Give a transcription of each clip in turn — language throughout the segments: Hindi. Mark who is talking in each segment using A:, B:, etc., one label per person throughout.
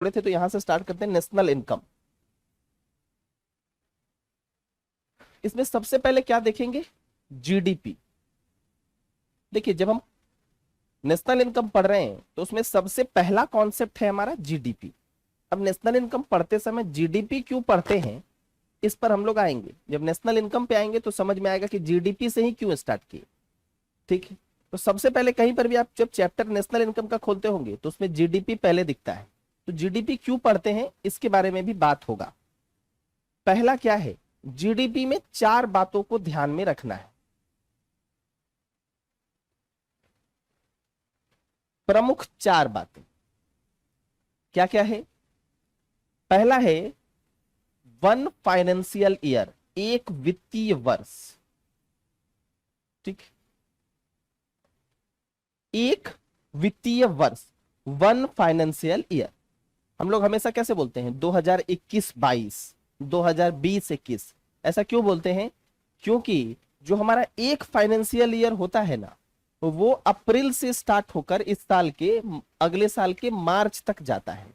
A: थोड़े थे, तो यहां से स्टार्ट करते हैं नेशनल इनकम। इसमें सबसे पहले क्या देखेंगे? जीडीपी। देखिए, जब हम नेशनल इनकम पढ़ रहे हैं तो उसमें सबसे पहला कॉन्सेप्ट है हमारा जीडीपी। अब नेशनल इनकम पढ़ते समय जीडीपी क्यों पढ़ते हैं, इस पर हम लोग आएंगे। जब नेशनल इनकम पे आएंगे तो समझ में आएगा कि जीडीपी से ही क्यों स्टार्ट किए। ठीक है, तो सबसे पहले कहीं पर भी आप जब चैप्टर नेशनल इनकम का खोलते होंगे तो उसमें जीडीपी पहले दिखता है। तो जीडीपी क्यों पढ़ते हैं इसके बारे में भी बात होगा। पहला क्या है, जीडीपी में 4 बातों को ध्यान में रखना है। प्रमुख 4 बातें क्या क्या है? पहला है वन फाइनेंशियल ईयर, एक वित्तीय वर्ष। ठीक, एक वित्तीय वर्ष, वन फाइनेंशियल ईयर। हम लोग हमेशा कैसे बोलते हैं 2021-22, 2020-21, ऐसा क्यों बोलते हैं? क्योंकि जो हमारा एक फाइनेंशियल ईयर होता है ना, वो अप्रैल से स्टार्ट होकर इस साल के अगले साल के मार्च तक जाता है।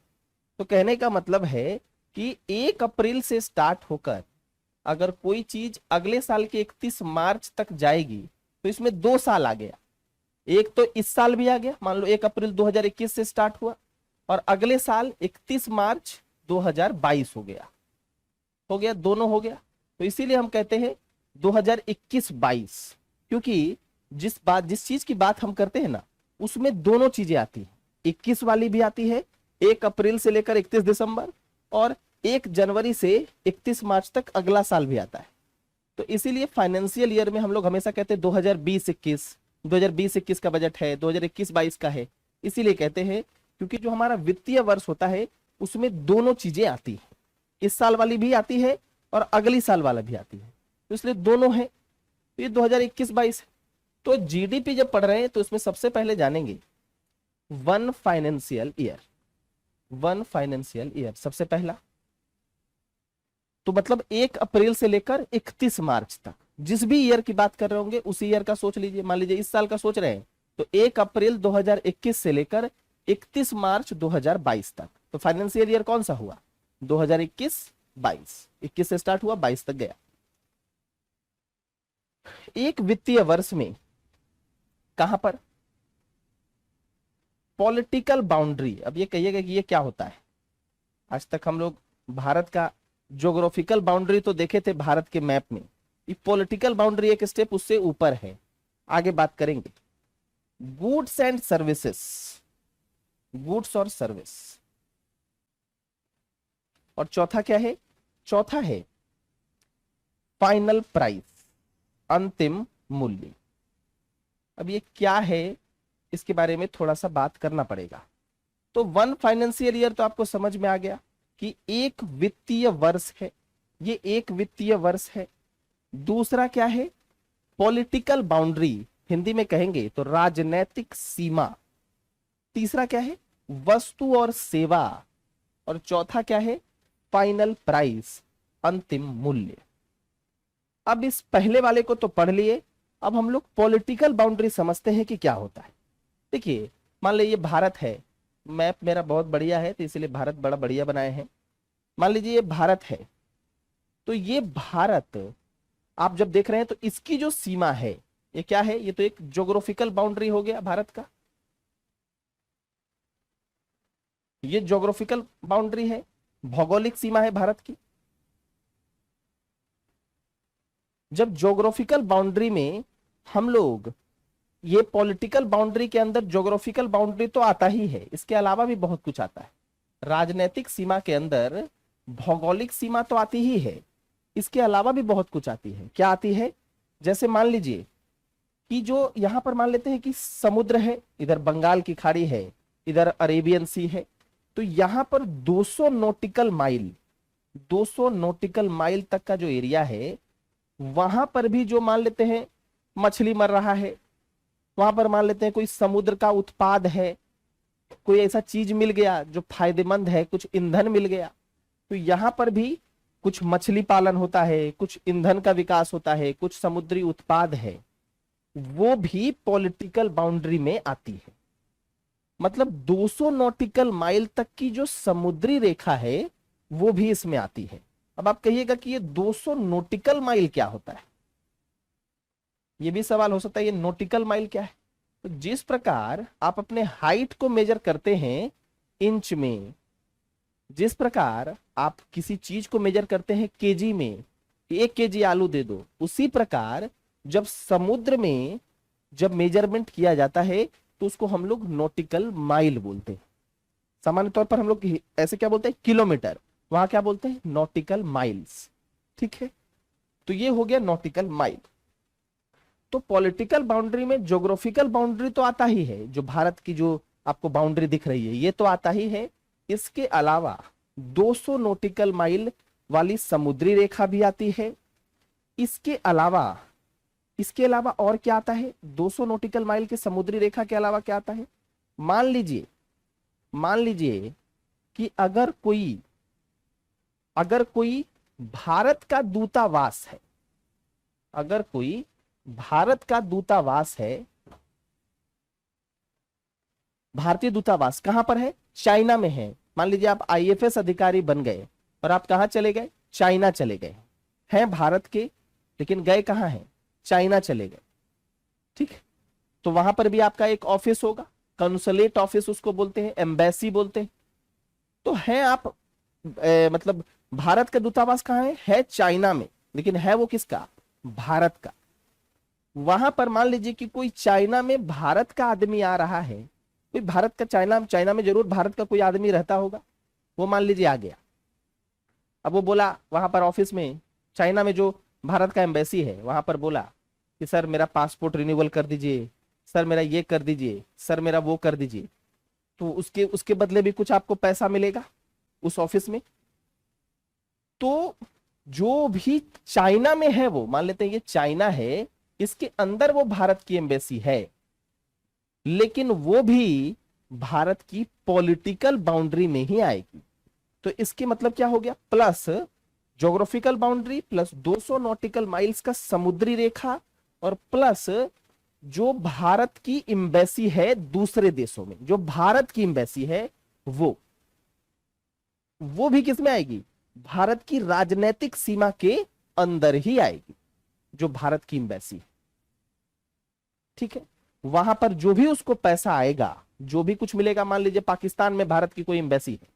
A: तो कहने का मतलब है कि 1 अप्रैल से स्टार्ट होकर अगर कोई चीज अगले साल के 31 मार्च तक जाएगी तो इसमें 2 साल आ गया। एक तो इस साल भी आ गया, मान लो 1 अप्रैल 2021 से स्टार्ट हुआ और अगले साल 31 मार्च 2022 हो गया, दोनों हो गया। तो इसीलिए हम कहते हैं 2021-22, क्योंकि जिस चीज की बात हम करते हैं ना, उसमें दोनों चीजें आती हैं। 21 वाली भी आती है, 1 अप्रैल से लेकर 31 दिसंबर, और 1 जनवरी से 31 मार्च तक अगला साल भी आता है। तो इसीलिए फाइनेंशियल ईयर में हम लोग हमेशा कहते हैं 2020-21, 2020-21 का बजट है, 2021-22 का है। इसीलिए कहते हैं क्योंकि जो हमारा वित्तीय वर्ष होता है उसमें दोनों चीजें आती है, इस साल वाली भी आती है और अगली साल वाला भी आती है, तो इसलिए दोनों है। तो ये 2021-22 है। तो जीडीपी जब पढ़ रहे हैं तो इसमें सबसे पहले जानेंगे one financial year. One financial year सबसे पहला, तो मतलब 1 अप्रैल से लेकर 31 मार्च तक जिस भी ईयर की बात कर रहे होंगे उसी ईयर का सोच लीजिए। मान लीजिए इस साल का सोच रहे हैं तो 1 अप्रैल 2021 से लेकर 31 मार्च 2022 तक। तो फाइनेंशियल ईयर कौन सा हुआ? 2021-22, 21 से स्टार्ट हुआ 22 तक गया। एक वित्तीय वर्ष में कहां पर पॉलिटिकल बाउंड्री, अब ये कहिएगा कि ये क्या होता है। आज तक हम लोग भारत का ज्योग्राफिकल बाउंड्री तो देखे थे भारत के मैप में, ये पॉलिटिकल बाउंड्री एक स्टेप उससे ऊपर है, आगे बात करेंगे। गुड्स एंड सर्विसेस, गुड्स और सर्विस। और चौथा क्या है? चौथा है फाइनल प्राइस, अंतिम मूल्य। अब ये क्या है इसके बारे में थोड़ा सा बात करना पड़ेगा। तो वन फाइनेंशियल ईयर तो आपको समझ में आ गया कि एक वित्तीय वर्ष है, ये एक वित्तीय वर्ष है। दूसरा क्या है? पॉलिटिकल बाउंड्री, हिंदी में कहेंगे तो राजनैतिक सीमा। तीसरा क्या है? वस्तु और सेवा। और चौथा क्या है? फाइनल प्राइस, अंतिम मूल्य। अब इस पहले वाले को तो पढ़ लिए, अब हम लोग पॉलिटिकल बाउंड्री समझते हैं कि क्या होता है। देखिए, मान लीजिए ये भारत है, मैप मेरा बहुत बढ़िया है तो इसलिए भारत बड़ा बढ़िया बनाए हैं। मान लीजिए ये भारत है, तो ये भारत आप जब देख रहे हैं तो इसकी जो सीमा है ये क्या है? ये तो एक ज्योग्राफिकल बाउंड्री हो गया भारत का, ये ज्योग्राफिकल बाउंड्री है, भौगोलिक सीमा है भारत की। जब ज्योग्राफिकल बाउंड्री में हम लोग, ये पॉलिटिकल बाउंड्री के अंदर ज्योग्राफिकल बाउंड्री तो आता ही है, इसके अलावा भी बहुत कुछ आता है। राजनीतिक सीमा के अंदर भौगोलिक सीमा तो आती ही है, इसके अलावा भी बहुत कुछ आती है। क्या आती है? जैसे मान लीजिए कि जो यहां पर मान लेते हैं कि समुद्र है, इधर बंगाल की खाड़ी है, इधर अरेबियन सी है, तो यहां पर 200 नॉटिकल माइल, 200 नॉटिकल माइल तक का जो एरिया है, वहां पर भी जो मान लेते हैं मछली मर रहा है, वहां पर मान लेते हैं कोई समुद्र का उत्पाद है, कोई ऐसा चीज मिल गया जो फायदेमंद है, कुछ ईंधन मिल गया, तो यहां पर भी कुछ मछली पालन होता है, कुछ ईंधन का विकास होता है, कुछ समुद्री उत्पाद है, वो भी पॉलिटिकल बाउंड्री में आती है। मतलब 200 नॉटिकल माइल तक की जो समुद्री रेखा है वो भी इसमें आती है। अब आप कहिएगा कि ये 200 नॉटिकल माइल क्या होता है, ये भी सवाल हो सकता है, ये नॉटिकल माइल क्या है। तो जिस प्रकार आप अपने हाइट को मेजर करते हैं इंच में, जिस प्रकार आप किसी चीज को मेजर करते हैं केजी में, 1 केजी आलू दे दो, उसी प्रकार जब समुद्र में जब मेजरमेंट किया जाता है तो उसको हम लोग नॉटिकल माइल बोलते हैं। सामान्य तौर पर हम लोग ऐसे क्या बोलते हैं, किलोमीटर, वहां क्या बोलते हैं, नॉटिकल माइल्स। ठीक है, तो ये हो गया नॉटिकल माइल। तो पॉलिटिकल बाउंड्री में ज्योग्राफिकल बाउंड्री तो आता ही है, जो भारत की जो आपको बाउंड्री दिख रही है ये तो आता ही है। इसके अलावा 200 नॉटिकल माइल वाली समुद्री रेखा भी आती है। इसके अलावा और क्या आता है, 200 नॉटिकल माइल के समुद्री रेखा के अलावा क्या आता है। मान लीजिए कि अगर कोई भारत का दूतावास है, अगर कोई भारत का दूतावास है, भारतीय दूतावास कहां पर है, चाइना में है। मान लीजिए आप आईएफएस अधिकारी बन गए और आप कहां चले गए, चाइना चले गए, हैं भारत के लेकिन गए कहां हैं, चाइना चले गए। ठीक है, तो वहां पर भी आपका एक ऑफिस होगा, कंसुलेट ऑफिस उसको बोलते हैं, एम्बेसी बोलते हैं। तो है आप मतलब भारत का दूतावास कहां है चाइना में, लेकिन है वो किसका, भारत का। वहां पर मान लीजिए कि कोई चाइना में भारत का आदमी आ रहा है, कोई भारत का, चाइना में जरूर भारत का कोई आदमी रहता होगा, वो मान लीजिए आ गया। अब वो बोला वहां पर ऑफिस में, चाइना में जो भारत का एम्बेसी है वहां पर बोला कि सर मेरा पासपोर्ट रिन्यूअल कर दीजिए, सर मेरा ये कर दीजिए, सर मेरा वो कर दीजिए। तो उसके उसके बदले भी कुछ आपको पैसा मिलेगा उस ऑफिस में। तो जो भी चाइना में है, वो मान लेते हैं ये चाइना है, इसके अंदर वो भारत की एम्बेसी है, लेकिन वो भी भारत की पॉलिटिकल बाउंड्री में ही आएगी। तो इसके मतलब क्या हो गया, plus geographical boundary plus 200 nautical miles का समुद्री रेखा और प्लस जो भारत की एम्बेसी है दूसरे देशों में, जो भारत की एम्बेसी है वो भी किस में आएगी, भारत की राजनीतिक सीमा के अंदर ही आएगी, जो भारत की एम्बेसी। ठीक है, वहां पर जो भी उसको पैसा आएगा, जो भी कुछ मिलेगा, मान लीजिए पाकिस्तान में भारत की कोई एम्बेसी है,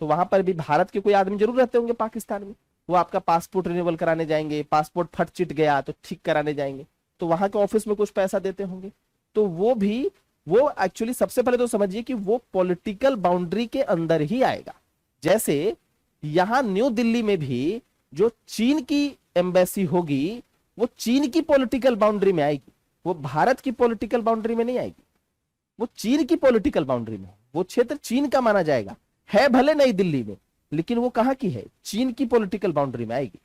A: तो वहां पर भी भारत के कोई आदमी जरूर रहते होंगे पाकिस्तान में, वो आपका पासपोर्ट रिन्यूअल कराने जाएंगे, पासपोर्ट फट चिट गया तो ठीक कराने जाएंगे, तो वहां के ऑफिस में कुछ पैसा देते होंगे। तो वो एक्चुअली सबसे पहले तो समझिए कि वो पॉलिटिकल बाउंड्री के अंदर ही आएगा। जैसे यहां न्यू दिल्ली में भी जो चीन की एम्बेसी होगी वो चीन की पॉलिटिकल बाउंड्री में आएगी, वो भारत की पॉलिटिकल बाउंड्री में नहीं आएगी, वो चीन की पॉलिटिकल बाउंड्री में, वो क्षेत्र चीन का माना जाएगा, है भले नई दिल्ली में लेकिन वो कहां की है, चीन की पॉलिटिकल बाउंड्री में आएगी।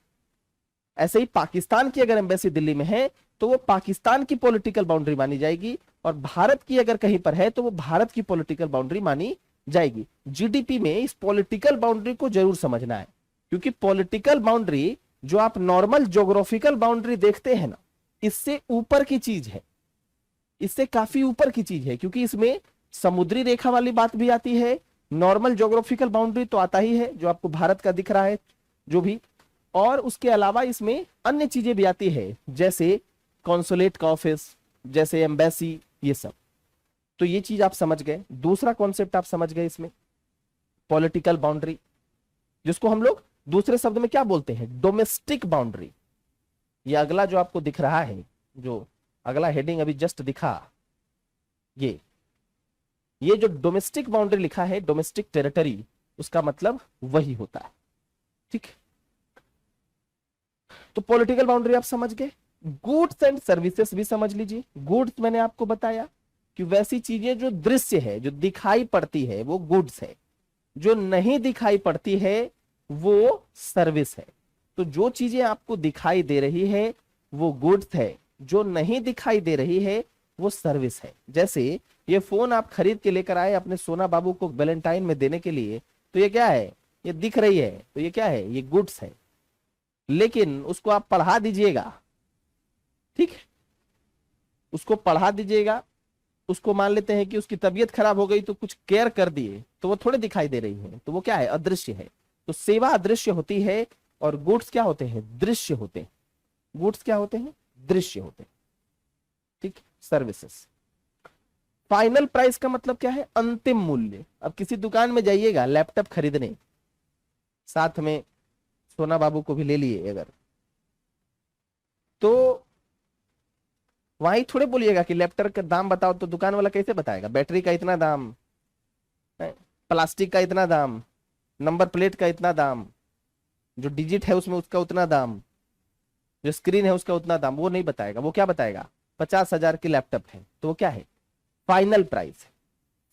A: ऐसे ही पाकिस्तान की अगर एम्बेसी दिल्ली में है तो वो पाकिस्तान की पॉलिटिकल बाउंड्री मानी जाएगी, और भारत की अगर कहीं पर है तो वो भारत की पॉलिटिकल बाउंड्री मानी जाएगी। जीडीपी में इस पॉलिटिकल बाउंड्री को जरूर समझना है, क्योंकि पॉलिटिकल बाउंड्री जो आप नॉर्मल ज्योग्राफिकल बाउंड्री देखते हैं ना, इससे ऊपर की चीज है, इससे काफी ऊपर की चीज है, क्योंकि इसमें समुद्री रेखा वाली बात भी आती है, नॉर्मल ज्योग्राफिकल बाउंड्री तो आता ही है जो आपको भारत का दिख रहा है जो भी, और उसके अलावा इसमें अन्य चीजें भी आती है, जैसे कॉन्सुलेट का ऑफिस, जैसे एम्बेसी, ये सब। तो ये चीज आप समझ गए। दूसरा कॉन्सेप्ट आप समझ गए इसमें, पॉलिटिकल बाउंड्री, जिसको हम लोग दूसरे शब्द में क्या बोलते हैं, डोमेस्टिक बाउंड्री। ये अगला जो आपको दिख रहा है, जो अगला हेडिंग अभी जस्ट दिखा, ये जो डोमेस्टिक बाउंड्री लिखा है, डोमेस्टिक टेरिटरी, उसका मतलब वही होता है। ठीक, तो पॉलिटिकल बाउंड्री आप समझ गए। गुड्स एंड सर्विसेज भी समझ लीजिए। गुड्स मैंने आपको बताया कि वैसी चीजें जो दृश्य है, जो दिखाई पड़ती है, वो गुड्स है, जो नहीं दिखाई पड़ती है वो सर्विस है। तो जो चीजें आपको दिखाई दे रही है वो गुड्स है, जो नहीं दिखाई दे रही है वो सर्विस है। जैसे ये फोन आप खरीद के लेकर आए अपने सोना बाबू को वैलेंटाइन में देने के लिए, तो ये क्या है, ये दिख रही है, तो ये क्या है, ये गुड्स है। लेकिन उसको आप पढ़ा दीजिएगा, ठीक है, उसको पढ़ा दीजिएगा, उसको मान लेते हैं कि उसकी तबीयत खराब हो गई तो कुछ केयर कर दिए, तो वो थोड़े दिखाई दे रही है, तो वो क्या है, अदृश्य है। तो सेवा अदृश्य होती है और गुड्स क्या होते हैं, दृश्य होते हैं। गुड्स क्या होते हैं, दृश्य होते हैं। ठीक, सर्विसेज। फाइनल प्राइस का मतलब क्या है, अंतिम मूल्य। अब किसी दुकान में जाइएगा लैपटॉप खरीदने, साथ में सोना बाबू को भी ले लिए अगर, तो वहीं थोड़े बोलिएगा कि लैपटॉप का दाम बताओ, तो दुकान वाला कैसे बताएगा, बैटरी का इतना दाम, प्लास्टिक का इतना दाम, नंबर प्लेट का इतना दाम, जो डिजिट है उसमें उसका उतना दाम, जो स्क्रीन है उसका उतना दाम, वो नहीं बताएगा। वो क्या बताएगा, 50,000 की लैपटॉप है, तो वो क्या है, फाइनल प्राइस है।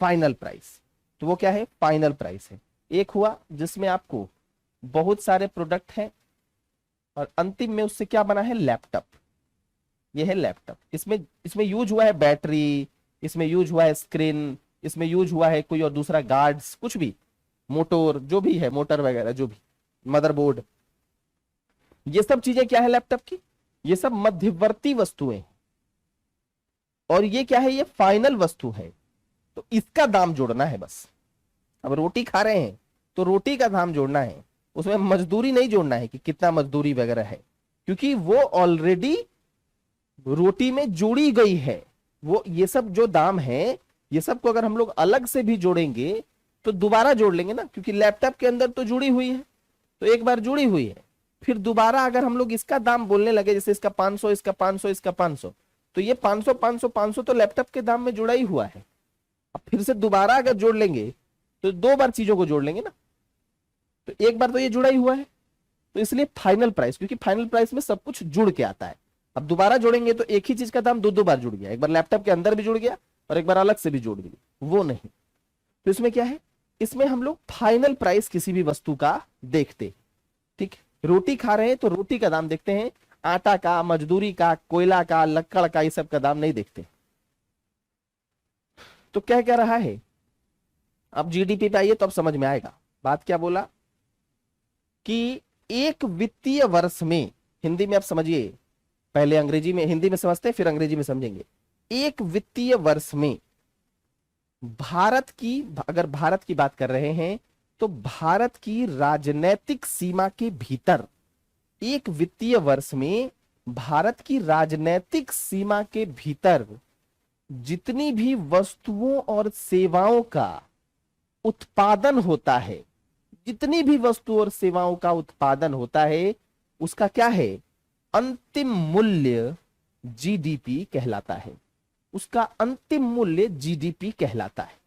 A: फाइनल प्राइस, तो वो क्या है, फाइनल प्राइस है। एक हुआ जिसमें आपको बहुत सारे प्रोडक्ट हैं और अंतिम में उससे क्या बना है, लैपटॉप। ये है लैपटॉप। इसमें इसमें यूज हुआ है बैटरी, इसमें यूज हुआ है स्क्रीन, इसमें यूज हुआ है कोई और दूसरा गार्ड्स, कुछ भी, मोटर जो भी है, मोटर वगैरह जो भी, मदरबोर्ड, ये सब चीजें क्या है लैपटॉप की, ये सब मध्यवर्ती वस्तुएं हैं। और ये क्या है, ये फाइनल वस्तु है। तो इसका दाम जोड़ना है बस। अब रोटी खा रहे हैं तो रोटी का दाम जोड़ना है, उसमें मजदूरी नहीं जोड़ना है कि कितना मजदूरी वगैरह है, क्योंकि वो ऑलरेडी रोटी में जोड़ी गई है। वो ये सब जो दाम है, ये सब को अगर हम लोग अलग से भी जोड़ेंगे तो दोबारा जोड़ लेंगे ना, क्योंकि लैपटॉप के अंदर तो जुड़ी हुई है, तो एक बार जुड़ी हुई है, फिर दोबारा अगर हम लोग इसका दाम बोलने लगे, जैसे इसका 500, इसका 500, इसका 500, तो ये 500 500 500 तो लैपटॉप के दाम में जुड़ा ही हुआ है। अब फिर से दोबारा अगर जोड़ लेंगे तो दो बार चीजों को जोड़ लेंगे ना, तो एक बार तो ये जुड़ा ही हुआ है, तो इसलिए फाइनल प्राइस, क्योंकि फाइनल प्राइस में सब कुछ जुड़ के आता है। अब दोबारा जोड़ेंगे तो एक ही चीज का दाम दो दो बार जुड़ गया, एक बार लैपटॉप के अंदर भी जुड़ गया और एक बार अलग से भी जुड़ गया, वो नहीं। तो इसमें क्या है, इसमें हम लोग फाइनल प्राइस किसी भी वस्तु का देखते। ठीक, रोटी खा रहे हैं तो रोटी का दाम देखते हैं, आटा का, मजदूरी का, कोयला का, लक्कड़ का, ये सब का दाम नहीं देखते। तो क्या कह रहा है, अब जीडीपी पे आइए तो अब समझ में आएगा। बात क्या बोला कि एक वित्तीय वर्ष में, हिंदी में आप समझिए, पहले अंग्रेजी में, हिंदी में समझते हैं फिर अंग्रेजी में समझेंगे। एक वित्तीय वर्ष में भारत की, अगर भारत की बात कर रहे हैं तो भारत की राजनैतिक सीमा के भीतर, एक वित्तीय वर्ष में भारत की राजनैतिक सीमा के भीतर जितनी भी वस्तुओं और सेवाओं का उत्पादन होता है, जितनी भी वस्तु और सेवाओं का उत्पादन होता है, उसका क्या है, अंतिम मूल्य जीडीपी कहलाता है। उसका अंतिम मूल्य जीडीपी कहलाता है।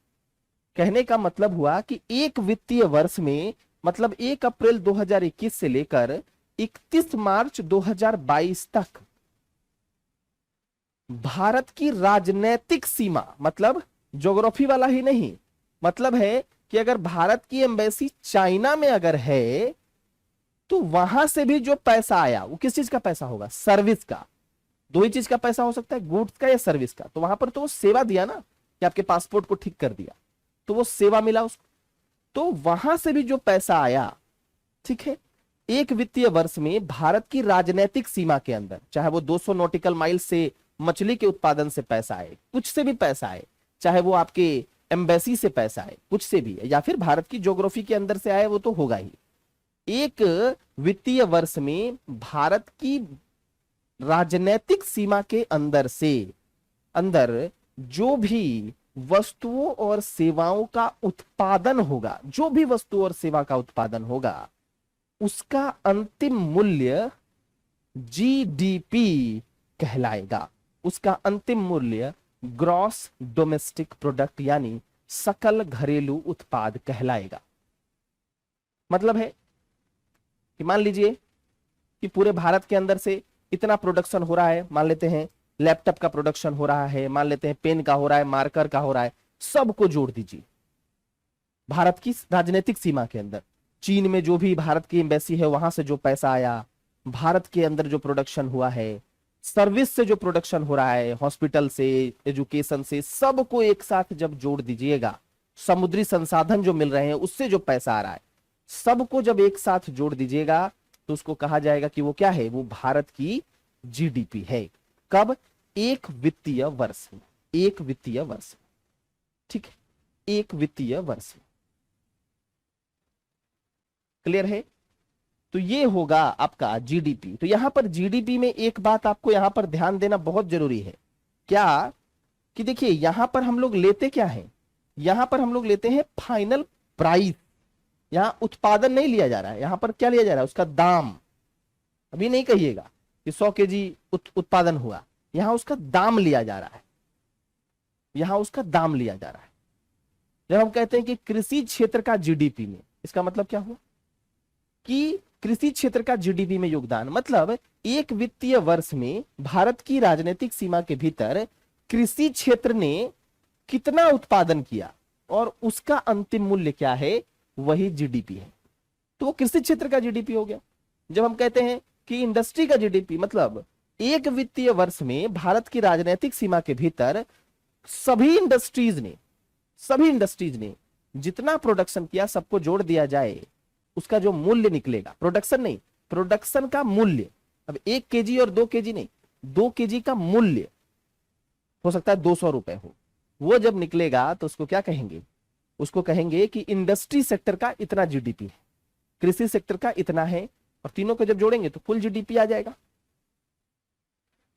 A: कहने का मतलब हुआ कि एक वित्तीय वर्ष में, मतलब 1 अप्रैल 2021 से लेकर 31 मार्च 2022 तक भारत की राजनैतिक सीमा, मतलब ज्योग्राफी वाला ही नहीं, मतलब है कि अगर भारत की एम्बेसी चाइना में अगर है तो वहां से भी जो पैसा आया वो किस चीज का पैसा होगा, सर्विस का। दो ही चीज का पैसा हो सकता है, गुड्स का या सर्विस का। तो वहां पर तो वो सेवा दिया ना, कि आपके पासपोर्ट को ठीक कर दिया, तो वो सेवा मिला उसको, तो वहां से भी जो पैसा आया, ठीक है। एक वित्तीय वर्ष में भारत की राजनीतिक सीमा के अंदर, चाहे वो 200 नॉटिकल माइल से मछली के उत्पादन से पैसा आए, कुछ से भी पैसा आए, चाहे वो आपके एम्बेसी से पैसा आए, कुछ से भी, या फिर भारत की ज्योग्राफी के अंदर से आए, वो तो होगा ही। एक वित्तीय वर्ष में भारत की राजनैतिक सीमा के अंदर से, अंदर जो भी वस्तुओं और सेवाओं का उत्पादन होगा, जो भी वस्तु और सेवा का उत्पादन होगा, उसका अंतिम मूल्य जीडीपी कहलाएगा। उसका अंतिम मूल्य ग्रॉस डोमेस्टिक प्रोडक्ट यानी सकल घरेलू उत्पाद कहलाएगा। मतलब है कि मान लीजिए कि पूरे भारत के अंदर से इतना प्रोडक्शन हो रहा है, मान लेते हैं लैपटॉप का प्रोडक्शन हो रहा है, मान लेते हैं पेन का हो रहा है, मार्कर का हो रहा है, सबको जोड़ दीजिए भारत की राजनीतिक सीमा के अंदर। चीन में जो भी भारत की एम्बेसी है वहां से जो पैसा आया, भारत के अंदर जो प्रोडक्शन हुआ है, सर्विस से जो प्रोडक्शन हो रहा है, हॉस्पिटल से, एजुकेशन से, सबको एक साथ जब जोड़ दीजिएगा, समुद्री संसाधन जो मिल रहे हैं उससे जो पैसा आ रहा है, सबको जब एक साथ जोड़ दीजिएगा तो उसको कहा जाएगा कि वो क्या है, वो भारत की जीडीपी है। कब, एक वित्तीय वर्ष में। एक वित्तीय वर्ष में। ठीक है, एक वित्तीय वर्ष में। क्लियर है? तो ये होगा आपका जीडीपी। तो यहां पर जीडीपी में एक बात आपको यहां पर ध्यान देना बहुत जरूरी है, क्या कि देखिए यहां पर हम लोग लेते क्या है, यहां पर हम लोग लेते हैं फाइनल प्राइस। यहां उत्पादन नहीं लिया जा रहा है, यहां पर क्या लिया जा रहा है, उसका दाम। अभी नहीं कहिएगा कि 100 केजी उत्पादन हुआ, यहां उसका दाम लिया जा रहा है, यहां उसका दाम लिया जा रहा है। जब हम कहते हैं कि कृषि क्षेत्र का जीडीपी में, इसका मतलब क्या हुआ कि कृषि क्षेत्र का जीडीपी में योगदान, मतलब एक वित्तीय वर्ष में भारत की राजनीतिक सीमा के भीतर कृषि क्षेत्र ने कितना उत्पादन किया और उसका अंतिम मूल्य क्या है, वही जीडीपी है। तो वो कृषि क्षेत्र का जीडीपी हो गया। जब हम कहते हैं कि इंडस्ट्री का जीडीपी, मतलब एक वित्तीय वर्ष में भारत की राजनीतिक सीमा के भीतर सभी इंडस्ट्रीज ने जितना प्रोडक्शन किया, सबको जोड़ दिया जाए, उसका जो मूल्य निकलेगा, प्रोडक्शन नहीं, प्रोडक्शन का मूल्य, अब 1 केजी और 2 केजी नहीं, 2 केजी का मूल्य हो सकता है 200 रुपए हो, वो जब निकलेगा तो उसको क्या कहेंगे, उसको कहेंगे कि इंडस्ट्री सेक्टर का इतना जीडीपी है, कृषि सेक्टर का इतना है, और तीनों को जब जोड़ेंगे तो फुल जीडीपी आ जाएगा।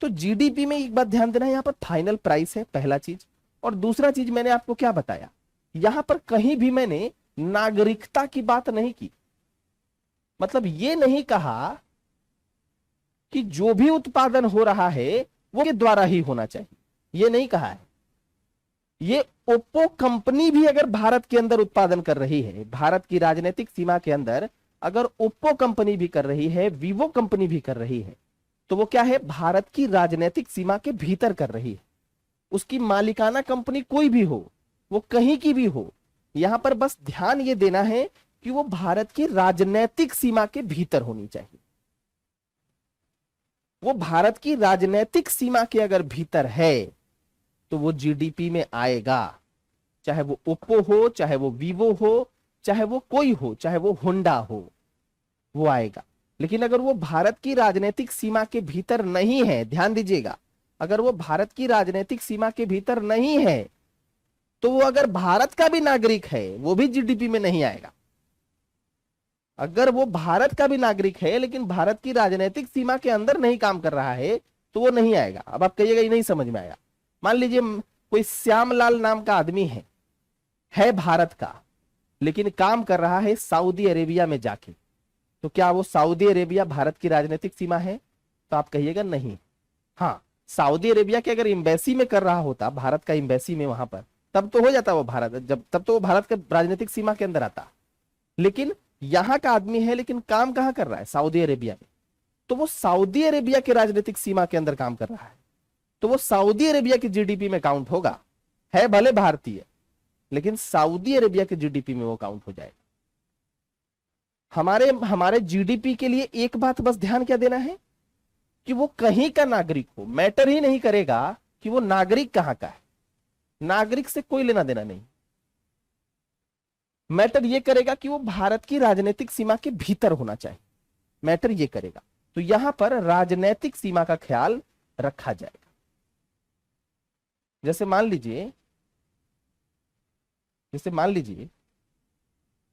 A: तो जीडीपी में एक बात ध्यान देना है, यहां पर फाइनल प्राइस है पहला चीज, और दूसरा चीज मैंने आपको क्या बताया, यहां पर कहीं भी मैंने नागरिकता की बात नहीं की। मतलब ये नहीं कहा कि जो भी उत्पादन हो रहा है वो के द्वारा ही होना चाहिए, ये नहीं कहा है। ये ओप्पो कंपनी भी अगर भारत के अंदर उत्पादन कर रही है, भारत की राजनीतिक सीमा के अंदर अगर ओप्पो कंपनी भी कर रही है, वीवो कंपनी भी कर रही है, तो वो क्या है, भारत की राजनीतिक सीमा के भीतर कर रही है। उसकी मालिकाना कंपनी कोई भी हो, वो कहीं की भी हो, यहां पर बस ध्यान ये देना है कि वो भारत की राजनीतिक सीमा के भीतर होनी चाहिए। वो भारत की राजनीतिक सीमा के अगर भीतर है तो वो जीडीपी में आएगा, चाहे वो ओप्पो हो, चाहे वो वीवो हो, चाहे वो कोई हो, चाहे वो होंडा हो, वो आएगा। लेकिन अगर वो भारत की राजनीतिक सीमा के भीतर नहीं है, ध्यान दीजिएगा, अगर वो भारत की राजनीतिक सीमा के भीतर नहीं है, तो वो अगर भारत का भी नागरिक है वो भी जीडीपी में नहीं आएगा। अगर वो भारत का भी नागरिक है लेकिन भारत की राजनीतिक सीमा के अंदर नहीं काम कर रहा है तो वो नहीं आएगा। अब आप कहिएगा ये नहीं समझ में आया। मान लीजिए कोई श्यामलाल नाम का आदमी है भारत का, लेकिन काम कर रहा है सऊदी अरेबिया में जाके, तो क्या वो सऊदी अरेबिया भारत की राजनीतिक सीमा है? तो आप कहिएगा नहीं। हाँ, सऊदी अरेबिया के अगर एम्बेसी में कर रहा होता, भारत का एम्बेसी में, वहां पर, तब तो हो जाता वो भारत, तब तो वो भारत के राजनीतिक सीमा के अंदर आता। लेकिन यहां का आदमी है लेकिन काम कहां कर रहा है, सऊदी अरेबिया में, तो वो सऊदी अरेबिया के राजनीतिक सीमा के अंदर काम कर रहा है, तो वो सऊदी अरेबिया की जीडीपी में काउंट होगा। है भले भारतीय लेकिन सऊदी अरेबिया के जीडीपी में वो काउंट हो जाएगा। हमारे जीडीपी के लिए एक बात बस ध्यान क्या देना है कि वो कहीं का नागरिक हो, मैटर ही नहीं करेगा कि वो नागरिक कहां का है, नागरिक से कोई लेना देना नहीं। मैटर ये करेगा कि वो भारत की राजनीतिक सीमा के भीतर होना चाहिए, मैटर ये करेगा। तो यहां पर राजनीतिक सीमा का ख्याल रखा जाएगा। जैसे मान लीजिए